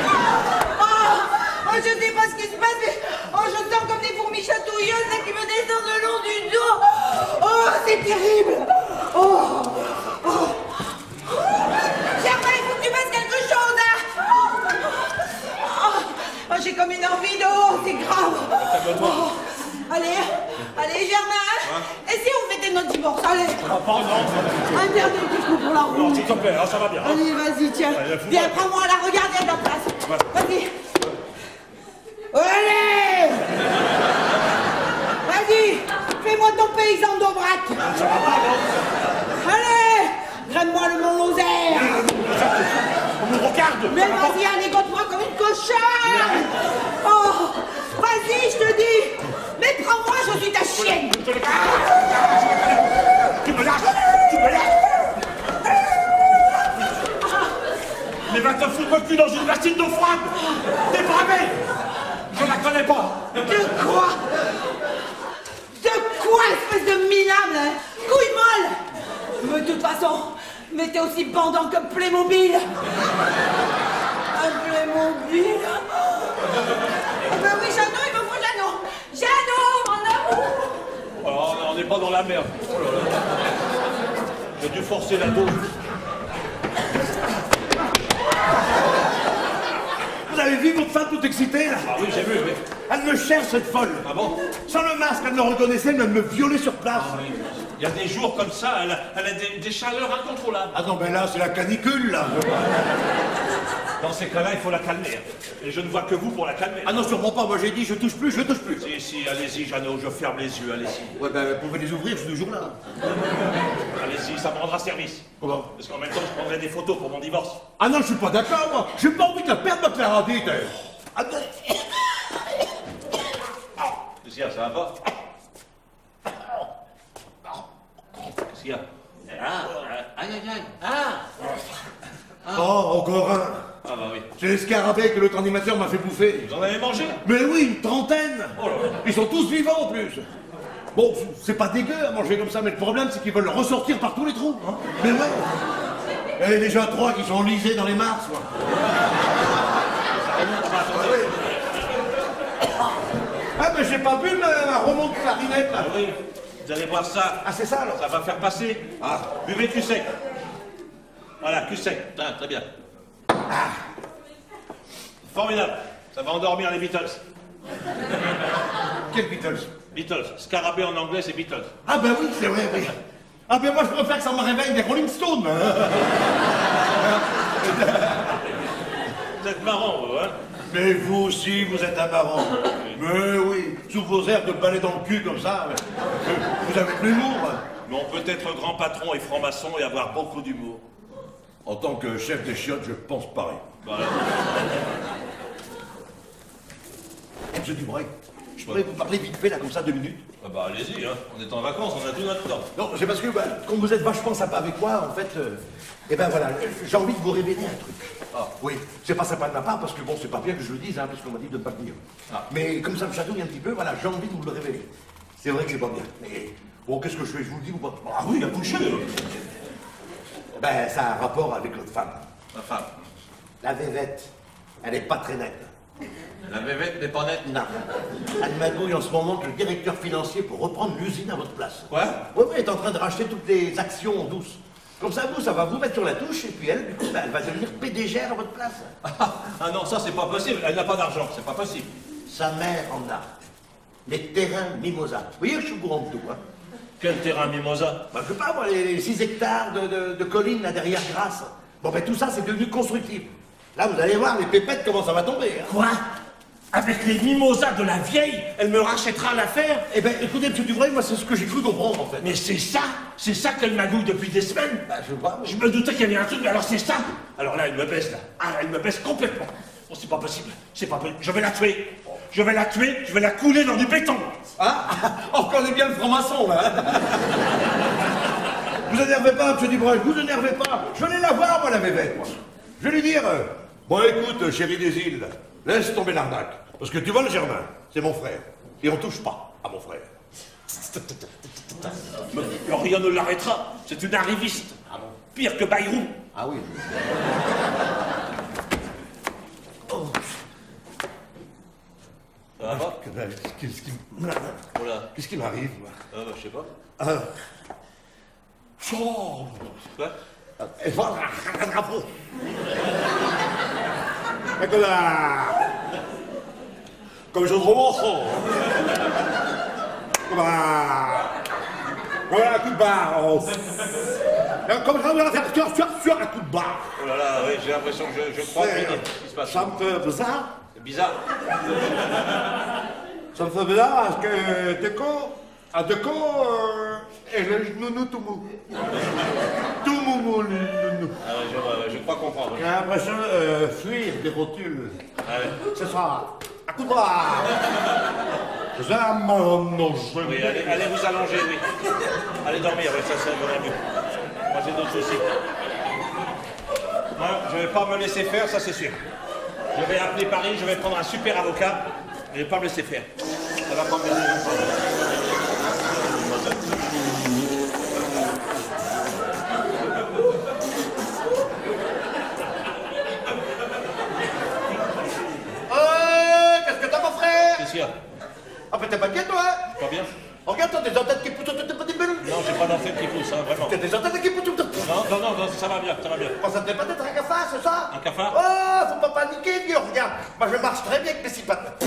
Oh, je sais pas ce qui se passe, mais je sens comme des fourmis chatouilleuses là, qui me descendent le long du dos. Oh, c'est terrible! Oh! Germain, il faut que tu fasses quelque chose, hein! Oh, j'ai comme une envie d'eau, c'est grave! Oh. Allez, Germain! Et si on fêtait notre divorce? Allez! Un dernier petit coup pour la roue! Non, s'il te plaît, ça va bien. Allez, vas-y, tiens. Viens, prends-moi la regarde, il y a de la place. Vas-y. Allez! Vas-y, fais-moi ton paysan d'Aubrac. Allez, graine-moi le Mont Lozère. On nous regarde. Mais vas-y, allégote-moi comme une cochonne. Oh, vas-y, je te dis. Mais prends-moi, je suis ta chienne. Tu me lâches. Mais va te foutre le cul dans une bassine d'eau froide. Dépravé. Je la connais pas. De quoi? De quoi, espèce de minable, hein? Couille molle! Mais de toute façon, mais t'es aussi bandant que Playmobil! Un Playmobil? Ah ben oui, Jeannot, il me faut Jeannot! Jeannot, mon amour! Alors, on n'est pas dans la merde. Oh là là. J'ai dû forcer la dose. Vous avez vu votre femme toute excitée, là? Ah oui, j'ai vu, mais... Elle me cherche, cette folle. Ah bon? Sans le masque, elle me reconnaissait, elle me violait sur place. Ah oui. Il y a des jours comme ça, elle a des chaleurs incontrôlables. Ah non, ben là, c'est la canicule, là. Dans ces cas-là, il faut la calmer. Et je ne vois que vous pour la calmer. Ah non, sûrement pas. Moi, j'ai dit, je touche plus. Si, allez-y, Jeannot, je ferme les yeux, allez-y. Ouais, ben, vous pouvez les ouvrir, je suis toujours là. Allez-y, ça me rendra service. Comment? Parce qu'en même temps, je prendrai des photos pour mon divorce. Ah non, je suis pas d'accord, moi. J'ai pas envie de la perdre, ma Clara, dites. Ah, Qu'est-ce qu'il y a, ça va pas? Qu'est-ce qu'il y a? Aïe, aïe, aïe. Oh, encore un. Ah bah oui. C'est l'escarabée que l'autre animateur m'a fait bouffer. Vous en avez mangé? Mais oui, une trentaine. Oh là là. Ils sont tous vivants, en plus. Bon, c'est pas dégueu à manger comme ça, mais le problème, c'est qu'ils veulent ressortir par tous les trous. Hein. Mais ouais. Il y a déjà 3 qui sont enlisés dans les mars, moi. Ah, mais j'ai pas bu ma remonte clarinette, là. Ah oui, vous allez voir ça. Ah, c'est ça, alors? Ça va faire passer. Ah. Buvez cul sec. Voilà, cul sec. Ah, très bien. Ah. Formidable. Ça va endormir les Beatles. Quel Beatles? Beatles. Scarabée en anglais, c'est Beatles. Ah, ben oui, c'est vrai, oui. Ah, ben moi, je préfère que ça me réveille des Rolling Stones. Vous êtes marrant, vous, hein? Mais vous aussi, vous êtes un marrant. Mais oui, sous vos airs de balai dans le cul comme ça, vous avez de l'humour. Mais on peut être grand patron et franc-maçon et avoir beaucoup d'humour. En tant que chef des chiottes, je pense pareil. Voilà. Monsieur Dubreuil, je moi. Oui, vous parlez vite fait, là, comme ça, 2 minutes. Ah bah allez-y, hein. On est en vacances, on a tout notre temps. Non, c'est parce que, comme vous êtes vachement sympa avec moi, en fait, eh ben voilà, j'ai envie de vous révéler un truc. Ah. Oui, c'est pas sympa de ma part, parce que bon, c'est pas bien que je le dise, hein, parce qu'on m'a dit de ne pas venir. Ah. Mais comme ça me chatouille un petit peu, voilà, j'ai envie de vous le révéler. C'est vrai que c'est pas bien, mais bon, qu'est-ce que je fais? Je vous le dis ou pas? Ah oui, il a couché. Ben, ça a un rapport avec l'autre femme. Ma femme. La vévette, elle est pas très nette. La bébête n'est pas nette. Non. Elle magouille en ce moment que le directeur financier pour reprendre l'usine à votre place. Quoi? Oui, elle est en train de racheter toutes les actions en douce. Comme ça, vous, ça va vous mettre sur la touche, et puis elle, du coup, ben, elle va devenir PDG à votre place. Ah non, ça c'est pas possible. Elle n'a pas d'argent, c'est pas possible. Sa mère en a. Les terrains Mimosa. Vous voyez, je suis au courant de tout, hein. Quel terrain mimosa? Ben, je sais pas, moi, les 6 hectares de collines, là, derrière Grasse. Bon, ben, tout ça, c'est devenu constructible. Là, vous allez voir, les pépettes, comment ça va tomber, hein. Quoi? Avec les mimosas de la vieille, elle me rachètera l'affaire? Eh ben, écoutez, M. Dubreuil, moi, c'est ce que j'ai cru comprendre, en fait. Mais c'est ça qu'elle magouille depuis des semaines. Ben, je vois. Je me doutais qu'il y avait un truc, mais alors c'est ça. Alors là, elle me baisse, là. Ah, elle me baisse complètement. Oh, c'est pas possible. C'est pas possible. Je vais la tuer. Je vais la tuer, je vais la couler dans du béton. Ah, on reconnaît bien le franc-maçon, là. Vous énervez pas, M. Dubreuil, vous énervez pas. Je vais la voir, moi, la vévette, moi. Je vais lui dire, bon, écoute, chérie des îles, laisse tomber l'arnaque. Parce que tu vois, le Germain, c'est mon frère. Et on touche pas à mon frère. Mais rien ne l'arrêtera. C'est une arriviste. Pire que Bayrou. Ah oui. Ça va pas? Qu'est-ce qui m'arrive, moi? Bah, je sais pas. Oh. Quoi? Et voilà, un drapeau. Et que là, comme je trouve voilà, un coup de barre. Comme ça, on va faire sur un coup de barre. Oh là là, oui, j'ai l'impression que je crois que ce qui se passe. Ça me fait bizarre. C'est bizarre. Ça me fait bizarre parce que Deco, et le nounou tout mou. Tout mou, le nounou. Ah ouais, je crois comprendre. J'ai l'impression de fuir des rotules. Ah ouais. Ce soir, à coup de bras. J'aime manger. Oui, allez vous allonger, oui. Allez dormir, oui, ça vaudrait mieux. Moi j'ai d'autres soucis. Moi, je vais pas me laisser faire, ça c'est sûr. Je vais appeler Paris, je vais prendre un super avocat. Je vais pas me laisser faire. Ça va prendre des Qu'est-ce que t'as, mon frère? Qu'est-ce qu'il y a? Ah, mais t'es pas bien, toi? Pas bien? Regarde, t'as des antennes qui poussent, t'as pas des bulles? Non, j'ai pas d'enfant qui pousse, hein, vraiment. T'as des antennes qui poussent. Non, ça va bien, ça va bien. Oh, ça te fait pas d'être un cafard, c'est ça? Un cafard? Oh, faut pas paniquer, vieux, regarde. Moi, je marche très bien avec mes 6 pattes.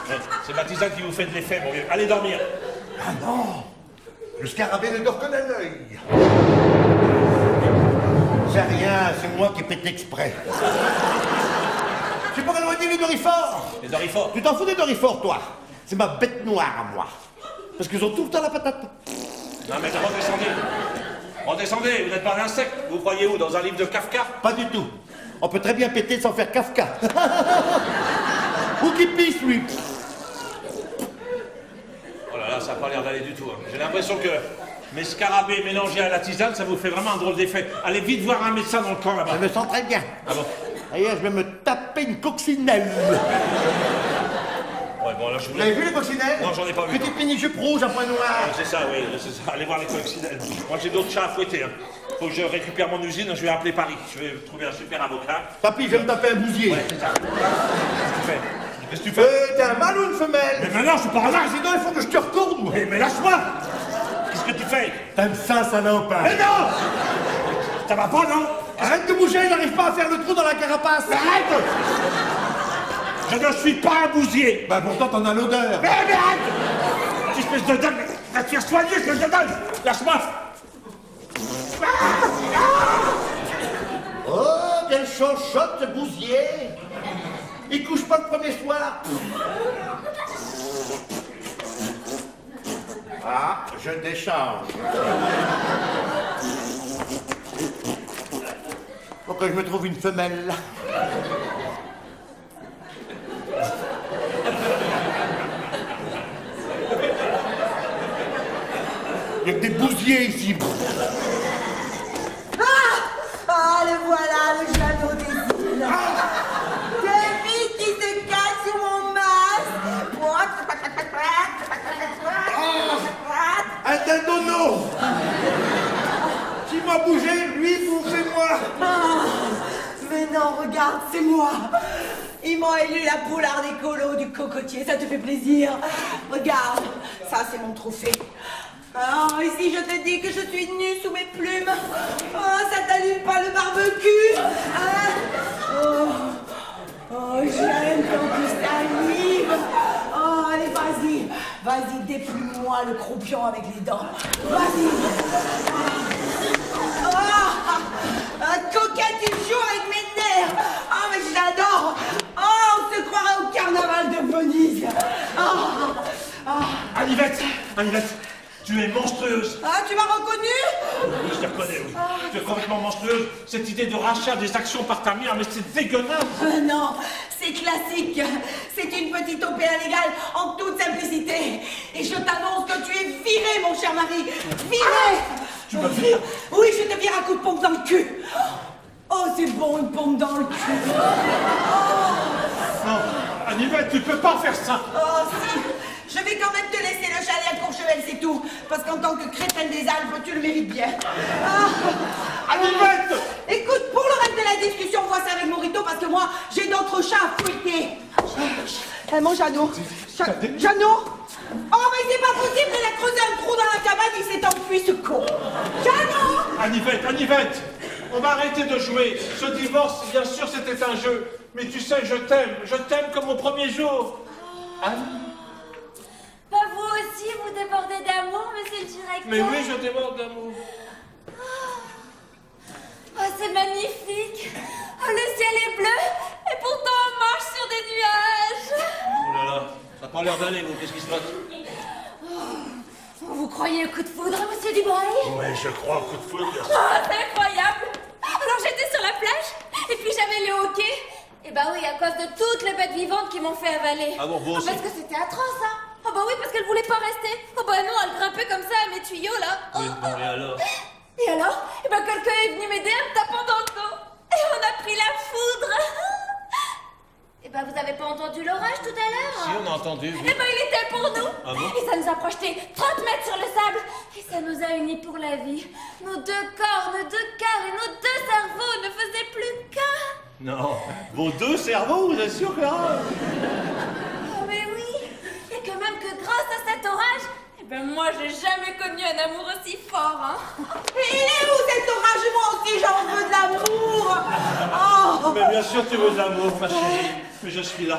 Ouais, c'est ma tisane qui vous fait de l'effet, mon vieux. Allez dormir. Ah non! Le scarabée ne dort que d'un œil. C'est rien, c'est moi qui pète exprès. C'est pour éloigner les dorifores. Les dorifores. Tu t'en fous des dorifores, toi? C'est ma bête noire à moi. Parce qu'ils ont tout le temps la patate. Non mais redescendez. Redescendez, vous n'êtes pas un insecte. Vous croyez où? Dans un livre de Kafka? Pas du tout. On peut très bien péter sans faire Kafka. Ou qui pisse, lui. Oh là là, ça n'a pas l'air d'aller du tout. Hein. J'ai l'impression que mes scarabées mélangés à la tisane, ça vous fait vraiment un drôle d'effet. Allez vite voir un médecin dans le camp là-bas. Je me sens très bien. Ah bon? D'ailleurs, je vais me taper une coccinelle. Ouais, bon, là, je Vous voulais... avez vu les coccinelles? Non, j'en ai pas vu. Petite mini-jupe rouge à point noir. Ah, c'est ça, oui, c'est ça. Allez voir les coccinelles. Moi, j'ai d'autres chats à fouetter. Hein. Faut que je récupère mon usine, je vais appeler Paris. Je vais trouver un super avocat. Papy, je vais me taper un bousier. Ouais, c'est ça. Qu'est-ce que tu fais? T'es un mâle ou une femelle? Mais maintenant, je suis pas là. Sinon, il faut que je te retourne, moi. Mais lâche-moi. Qu'est-ce que tu fais? T'aimes ça, salope? Mais non. Ça va pas, non? Arrête de bouger, il n'arrive pas à faire le trou dans la carapace. Arrête. Je ne suis pas un bousier. Bah pourtant, t'en as l'odeur. Mais arrête. Espèce de dingue. Va te faire soigner, espèce de dingue. Lâche-moi. Oh, quel chanchotte, ce bousier. Il couche pas le premier soir. Ah, je déchange. Faut que je me trouve une femelle. bousillés ici. Ah, le voilà, le Jeannot des îles. David qui se cache sous mon masque. Un dindono qui m'a bougé, lui, bouffez-moi. Mais non, regarde, c'est moi. Ils m'ont élu la poularde écolo du cocotier, ça te fait plaisir? Regarde, ça c'est mon trophée. Alors, ici je te dis que je suis nue sous mes plumes. Oh, ça t'allume pas le barbecue, hein? Oh, j'aime quand tu t'animes. Oh, allez, vas-y, déplume-moi le croupion avec les dents. Vas-y. Coquette, tu joues avec mes nerfs. Oh, mais j'adore. Oh, on se croirait au carnaval de Venise. Anivette, tu es monstrueuse. Ah, tu m'as reconnue? Oui, je te reconnais, oui. Tu es complètement monstrueuse. Cette idée de rachat des actions par ta mère, mais c'est dégueulasse. Non, c'est classique. C'est une petite opéra légale en toute simplicité. Et je t'annonce que tu es viré, mon cher mari. Viré. Tu me vires? Oui, je te vire un coup de pompe dans le cul. Oh, c'est bon, une pompe dans le cul. Non, Anivette, tu peux pas faire ça. Oh, si. Je vais quand même te laisser le chalet à Courchevel, c'est tout. Parce qu'en tant que crétine des Alpes, tu le mérites bien. Anivette! Écoute, pour le reste de la discussion, vois ça avec Morito, parce que moi, j'ai d'autres chats à fouetter. Mon Jeannot. Jeannot? Oh, mais c'est pas possible, il a creusé un trou dans la cabane, il s'est enfui, ce con. Jeannot! Anivette, on va arrêter de jouer. Ce divorce, bien sûr, c'était un jeu. Mais tu sais, je t'aime comme au premier jour. Bah vous aussi, vous débordez d'amour, monsieur le directeur. Mais oui, je déborde d'amour. Oh, c'est magnifique. Oh, le ciel est bleu, et pourtant on marche sur des nuages. Oh là là, ça n'a pas l'air d'aller, vous, qu'est-ce qui se passe? Vous croyez au coup de foudre, monsieur Dubreuil? Ouais, je crois au coup de foudre. Oh, c'est incroyable. Alors j'étais sur la plage, et puis j'avais le hoquet. Et bah oui, à cause de toutes les bêtes vivantes qui m'ont fait avaler. Ah bon, vous aussi? Parce que c'était atroce, hein. Oh bah oui, parce qu'elle voulait pas rester. Oh bah non, elle grimpait comme ça à mes tuyaux, là. Oui, bon, et alors? Et alors? Et bah quelqu'un est venu m'aider en me tapant dans le dos. Et on a pris la foudre. Et bah vous avez pas entendu l'orage tout à l'heure? Si, on a entendu. Oui. Et bah il était pour nous. Ah bon? Et ça nous a projeté 30 mètres sur le sable. Et ça nous a unis pour la vie. Nos deux corps, nos deux cœurs et nos deux cerveaux ne faisaient plus qu'un. Non, vos deux cerveaux, vous êtes sûr, Clara? Oh mais oui. Et que même que grâce à cet orage, eh ben moi j'ai jamais connu un amour aussi fort, hein. Et il est où cet orage? Moi aussi j'en veux de l'amour. Oh. Mais bien sûr, tu veux de l'amour, ma chérie. Mais je suis là.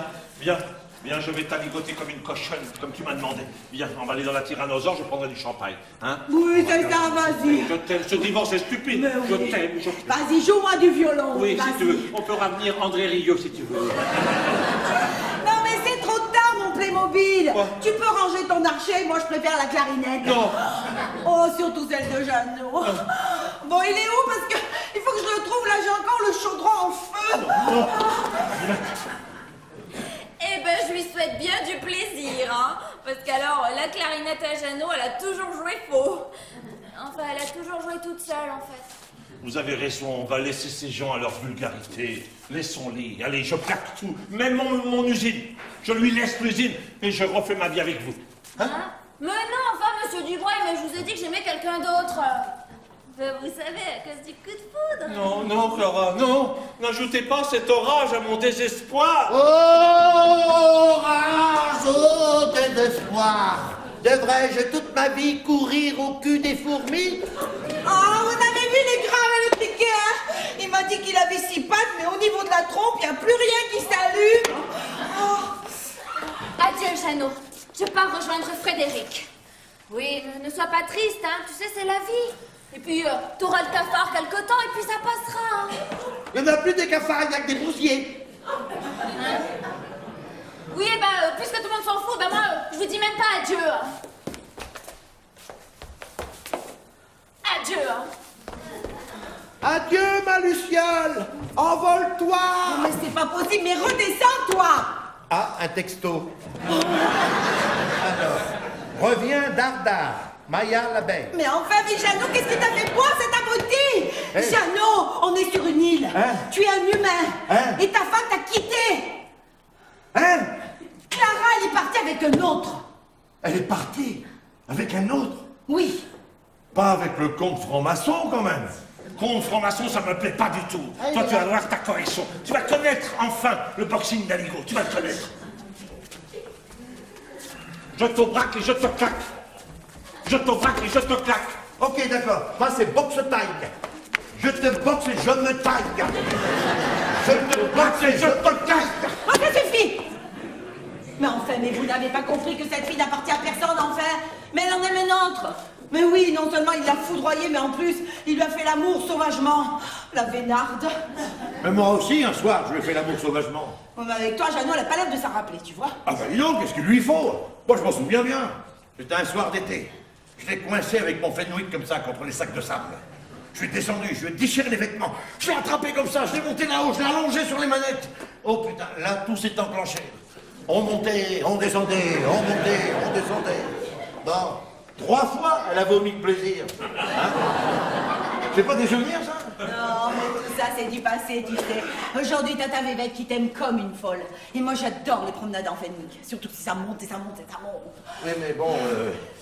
Viens, je vais t'aligoter comme une cochonne, comme tu m'as demandé. Viens, on va aller dans la tyrannosaure, je prendrai du champagne. Hein? Oui, c'est ça, vas-y. Je t'aime, ce divorce est stupide. Mais Je oui. t'aime. Vas-y, joue-moi du violon. Oui, si vas-y. tu veux. On peut ramener André Rieu, si tu veux. Non, mais c'est trop tard, mon Playmobil. Quoi? Tu peux ranger ton archer, moi je préfère la clarinette. Non. Oh, surtout celle de Jeannot. Bon, il est où? Parce que il faut que je le trouve. Là, j'ai encore le chaudron en feu. Eh ben je lui souhaite bien du plaisir, hein. Parce qu'alors, la clarinette à Jeannot, elle a toujours joué faux. Enfin, elle a toujours joué toute seule, en fait. Vous avez raison, on va laisser ces gens à leur vulgarité. Laissons-les. Allez, je plaque tout. Même mon usine. Je lui laisse l'usine et je refais ma vie avec vous. Hein? Mais non, enfin, monsieur Dubreuil, mais je vous ai dit que j'aimais quelqu'un d'autre. Ben, vous savez, à cause du coup de foudre. Non, Clara, non. N'ajoutez pas cet orage à mon désespoir. Oh, rage, oh, désespoir! Devrais-je toute ma vie courir au cul des fourmis? Oh, vous avez vu les graves et le piquet, hein? Il m'a dit qu'il avait 6 pattes, mais au niveau de la trompe, il n'y a plus rien qui s'allume. Oh. Adieu, Jeannot. Je pars rejoindre Frédéric. Oui, ne sois pas triste, hein. Tu sais, c'est la vie. Et puis, t'auras le cafard quelque temps, et puis ça passera, hein. Il n'y en a plus des cafards, il n'y a que des brousiers. Hein? Oui, eh ben, puisque tout le monde s'en fout, ben moi, je vous dis même pas adieu. Hein. Adieu, hein. Adieu, ma Luciole! Envole-toi! Non, mais c'est pas possible, mais redescends, toi! Ah, un texto. Alors, reviens dardard. Maya l'abeille. Mais enfin, mais Jeannot, qu'est-ce que t'as fait boire cet abruti? Hey. Jeannot, on est sur une île. Hein? Tu es un humain. Hein? Et ta femme t'a quitté. Hein? Clara, elle est partie avec un autre. Elle est partie avec un autre. Oui. Pas avec le comte franc-maçon, quand même. Comte franc-maçon, ça me plaît pas du tout. Toi, tu vas voir ta correction. Tu vas connaître enfin le boxing d'Aligo. Tu vas le connaître. Je te braque et je te claque. Je te braque et je te claque. Ok, d'accord. Moi, c'est boxe-taille. Je te boxe et je me taille. Je te boxe et je te claque. Oh, ça suffit. Mais enfin, mais vous n'avez pas compris que cette fille n'appartient à personne, enfin. Mais elle en aime un autre. Mais oui, non seulement il l'a foudroyée, mais en plus, il lui a fait l'amour sauvagement. La vénarde. Mais moi aussi, un soir, je lui ai fait l'amour sauvagement. Bon, mais avec toi, Jeannot, elle n'a pas l'air de s'en rappeler, tu vois. Ah bah dis donc, qu'est-ce qu'il lui faut? Moi, je m'en souviens bien. C'était un soir d'été. Je l'ai coincé avec mon Fenwick comme ça contre les sacs de sable. Je suis descendu, je lui ai déchiré les vêtements. Je l'ai attrapé comme ça, je l'ai monté là-haut, je l'ai allongé sur les manettes. Oh putain, là, tout s'est enclenché. On montait, on descendait, on montait, on descendait. Bon, 3 fois, elle a vomi de plaisir. Hein? C'est pas des souvenirs, ça? Non, mais tout ça, c'est du passé, tu sais. Aujourd'hui, t'as ta Vévette qui t'aime comme une folle. Et moi, j'adore les promenades en Fenwick. Surtout si ça monte et ça monte et ça monte. Oui, mais bon,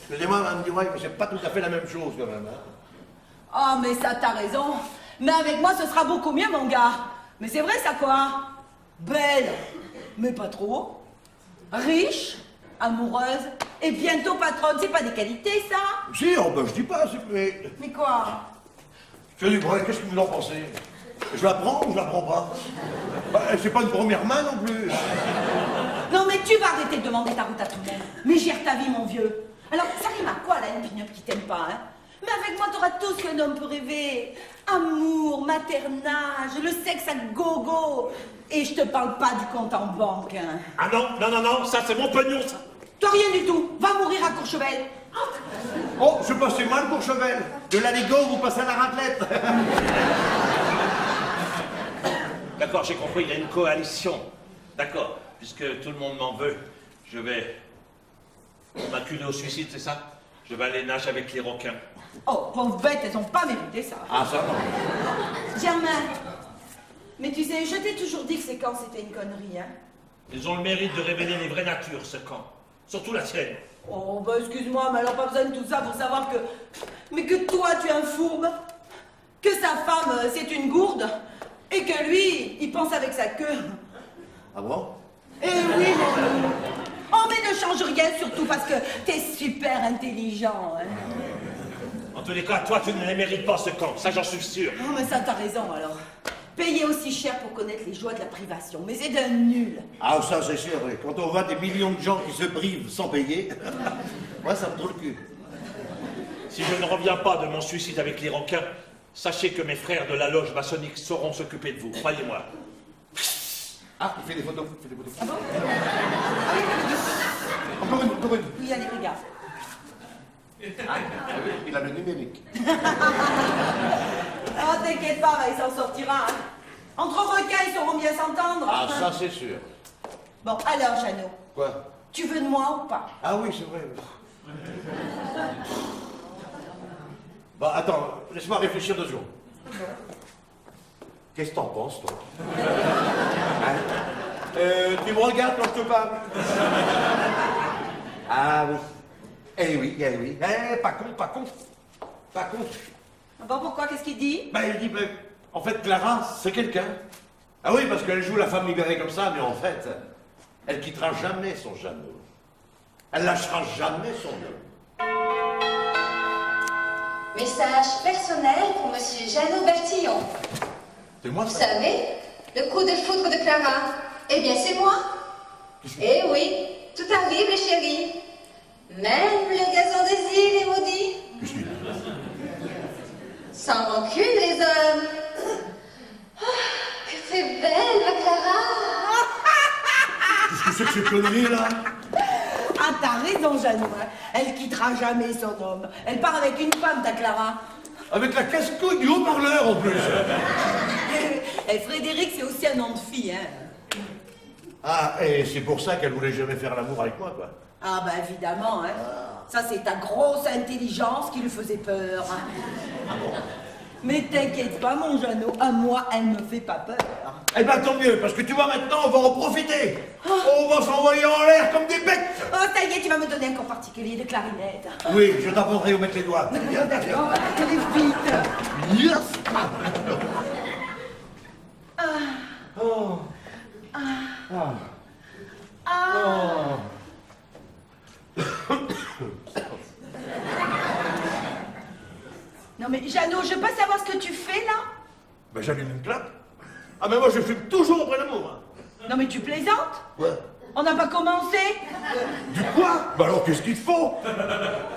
excusez-moi, Mme Duroy, mais c'est pas tout à fait la même chose, quand même. Hein? Oh, mais ça, t'as raison. Mais avec moi, ce sera beaucoup mieux, mon gars. Mais c'est vrai, ça, quoi? Belle, mais pas trop. Riche, amoureuse, et bientôt patronne. C'est pas des qualités, ça? Si, oh, ben, je dis pas, mais... Mais quoi? Monsieur Dubreuil, qu'est-ce que vous en pensez? Je la prends ou je la prends pas? Bah, c'est pas une première main non plus. Non, mais tu vas arrêter de demander ta route à tout le monde. Mais gère ta vie, mon vieux. Alors, ça rime à quoi, là, une pin-up qui t'aime pas, hein? Mais avec moi, t'auras tout ce qu'un homme peut rêver. Amour, maternage, le sexe à gogo. Et je te parle pas du compte en banque, hein. Ah non, non, non, non, ça c'est mon pognon, ça. Toi, rien du tout. Va mourir à Courchevel. Oh, je passais mal pour Chevel. De l'Aligo, vous passez à la raclette. D'accord, j'ai compris, il y a une coalition. D'accord, puisque tout le monde m'en veut, je vais m'acculer au suicide, c'est ça? Je vais aller nager avec les requins. Oh, pauvre bête, elles ont pas mérité ça. Ah, ça non. Germain, mais tu sais, je t'ai toujours dit que ces camps, c'était une connerie, hein. Ils ont le mérite de révéler les vraies natures, ce camp. Surtout la tienne. Oh, bah excuse-moi, mais alors pas besoin de tout ça pour savoir que... Mais que toi, tu es un fourbe. Que sa femme, c'est une gourde. Et que lui, il pense avec sa queue. Ah bon? Eh oui, mon loup. Oh, mais ne change rien, surtout parce que t'es super intelligent, hein. En tous les cas, toi, tu ne les mérites pas, ce camp. Ça, j'en suis sûr. Oh, mais ça, t'as raison, alors. Payer aussi cher pour connaître les joies de la privation, mais c'est d'un nul. Ah, ça, c'est sûr, oui. Quand on voit des millions de gens qui se privent sans payer, moi, ça me trouve le cul. Si je ne reviens pas de mon suicide avec les requins, sachez que mes frères de la loge maçonnique sauront s'occuper de vous, croyez-moi. Ah, il fait des photos, il fait des photos. Ah bon? Encore une, encore une. Oui, allez, regarde. Ah, oui, il a le numérique. Oh, t'inquiète pas, il s'en sortira. Hein. Entre requins, ils sauront bien s'entendre. Ah, ça, c'est sûr. Bon, alors, Jeannot, Quoi? tu veux de moi ou pas? Ah oui, c'est vrai. Bah, attends, laisse-moi réfléchir 2 secondes. Qu'est-ce que t'en penses, toi? Hein? Tu me regardes quand je te parle? Ah oui. Eh oui, eh oui. Eh, pas con, pas con. Pas con. Bon, pourquoi? Qu'est-ce qu'il dit? Bah, il dit, bah, en fait, Clara, c'est quelqu'un. Ah oui, parce qu'elle joue la femme libérée comme ça, mais en fait, elle quittera jamais son Jeannot. Elle lâchera jamais son homme. Message personnel pour Monsieur Jeannot Bertillon. C'est moi, Vous ça? savez, le coup de foudre de Clara, eh bien c'est moi. Eh oui, tout arrive les chéris. Même le gazon des îles est maudit. Qu'est-ce qu'il dit? Sans rancune les hommes. Oh, que c'est belle ma Clara. Qu'est-ce que c'est que ces conneries, là? Ah, t'as raison, Jeannot. Hein. Elle quittera jamais son homme. Elle part avec une femme, ta Clara. Avec la casse-couille du haut-parleur, en plus. Et Frédéric, c'est aussi un nom de fille, hein. Ah, et c'est pour ça qu'elle voulait jamais faire l'amour avec moi, quoi. Ah bah évidemment, hein. Ça c'est ta grosse intelligence qui lui faisait peur. Mais t'inquiète pas mon Jeannot, à moi elle me fait pas peur. Eh ben tant mieux, parce que tu vois maintenant, on va en profiter. On va s'envoyer en l'air comme des bêtes. Oh ça y est, tu vas me donner un cours particulier de clarinette. Oui, je t'apprendrai où mettre les doigts. D'accord, allez vite. Yes. Non mais Jeannot, je peux pas savoir ce que tu fais là? Ben j'allume une clope. Ah mais moi je fume toujours après l'amour. Hein. Non mais tu plaisantes? Ouais. On n'a pas commencé? Du quoi? Ben alors qu'est-ce qu'il te faut?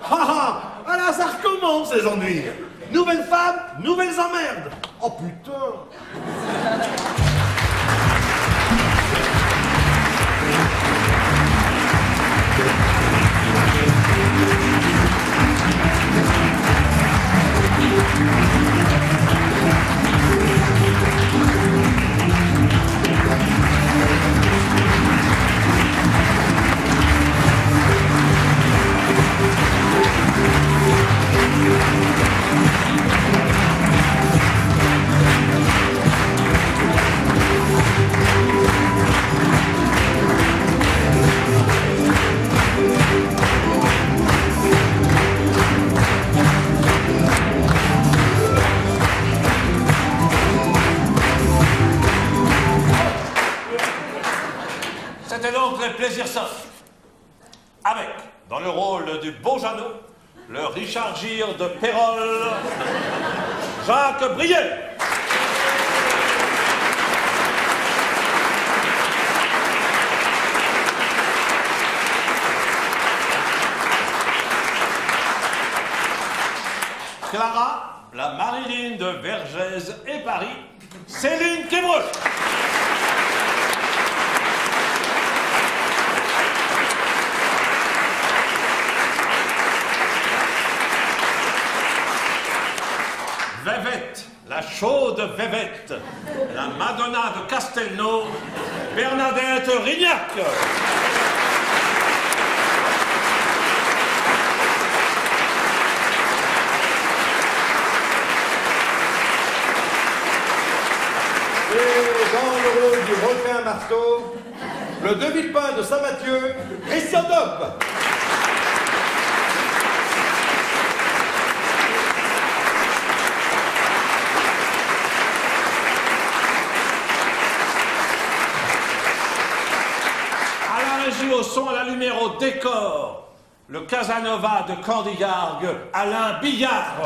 Ah ah là ça recommence les ennuis. Nouvelle femme, nouvelles emmerdes. Oh putain. C'était donc les plaisirs simples. Avec, dans le rôle du beau Jeannot, le Richard Gere de Pérol, Jacques Briel. Clara, la Marilyn de Vergès et Paris, Céline Kébreux. Vévette, la chaude Vévette, la Madonna de Castelnau, Bernadette Rignac. Et dans le rôle du requin marteau, le demi-pain de Saint-Mathieu, Christian Dopp. Au son, à la lumière, au décor, le Casanova de Candigargue, Alain Billard.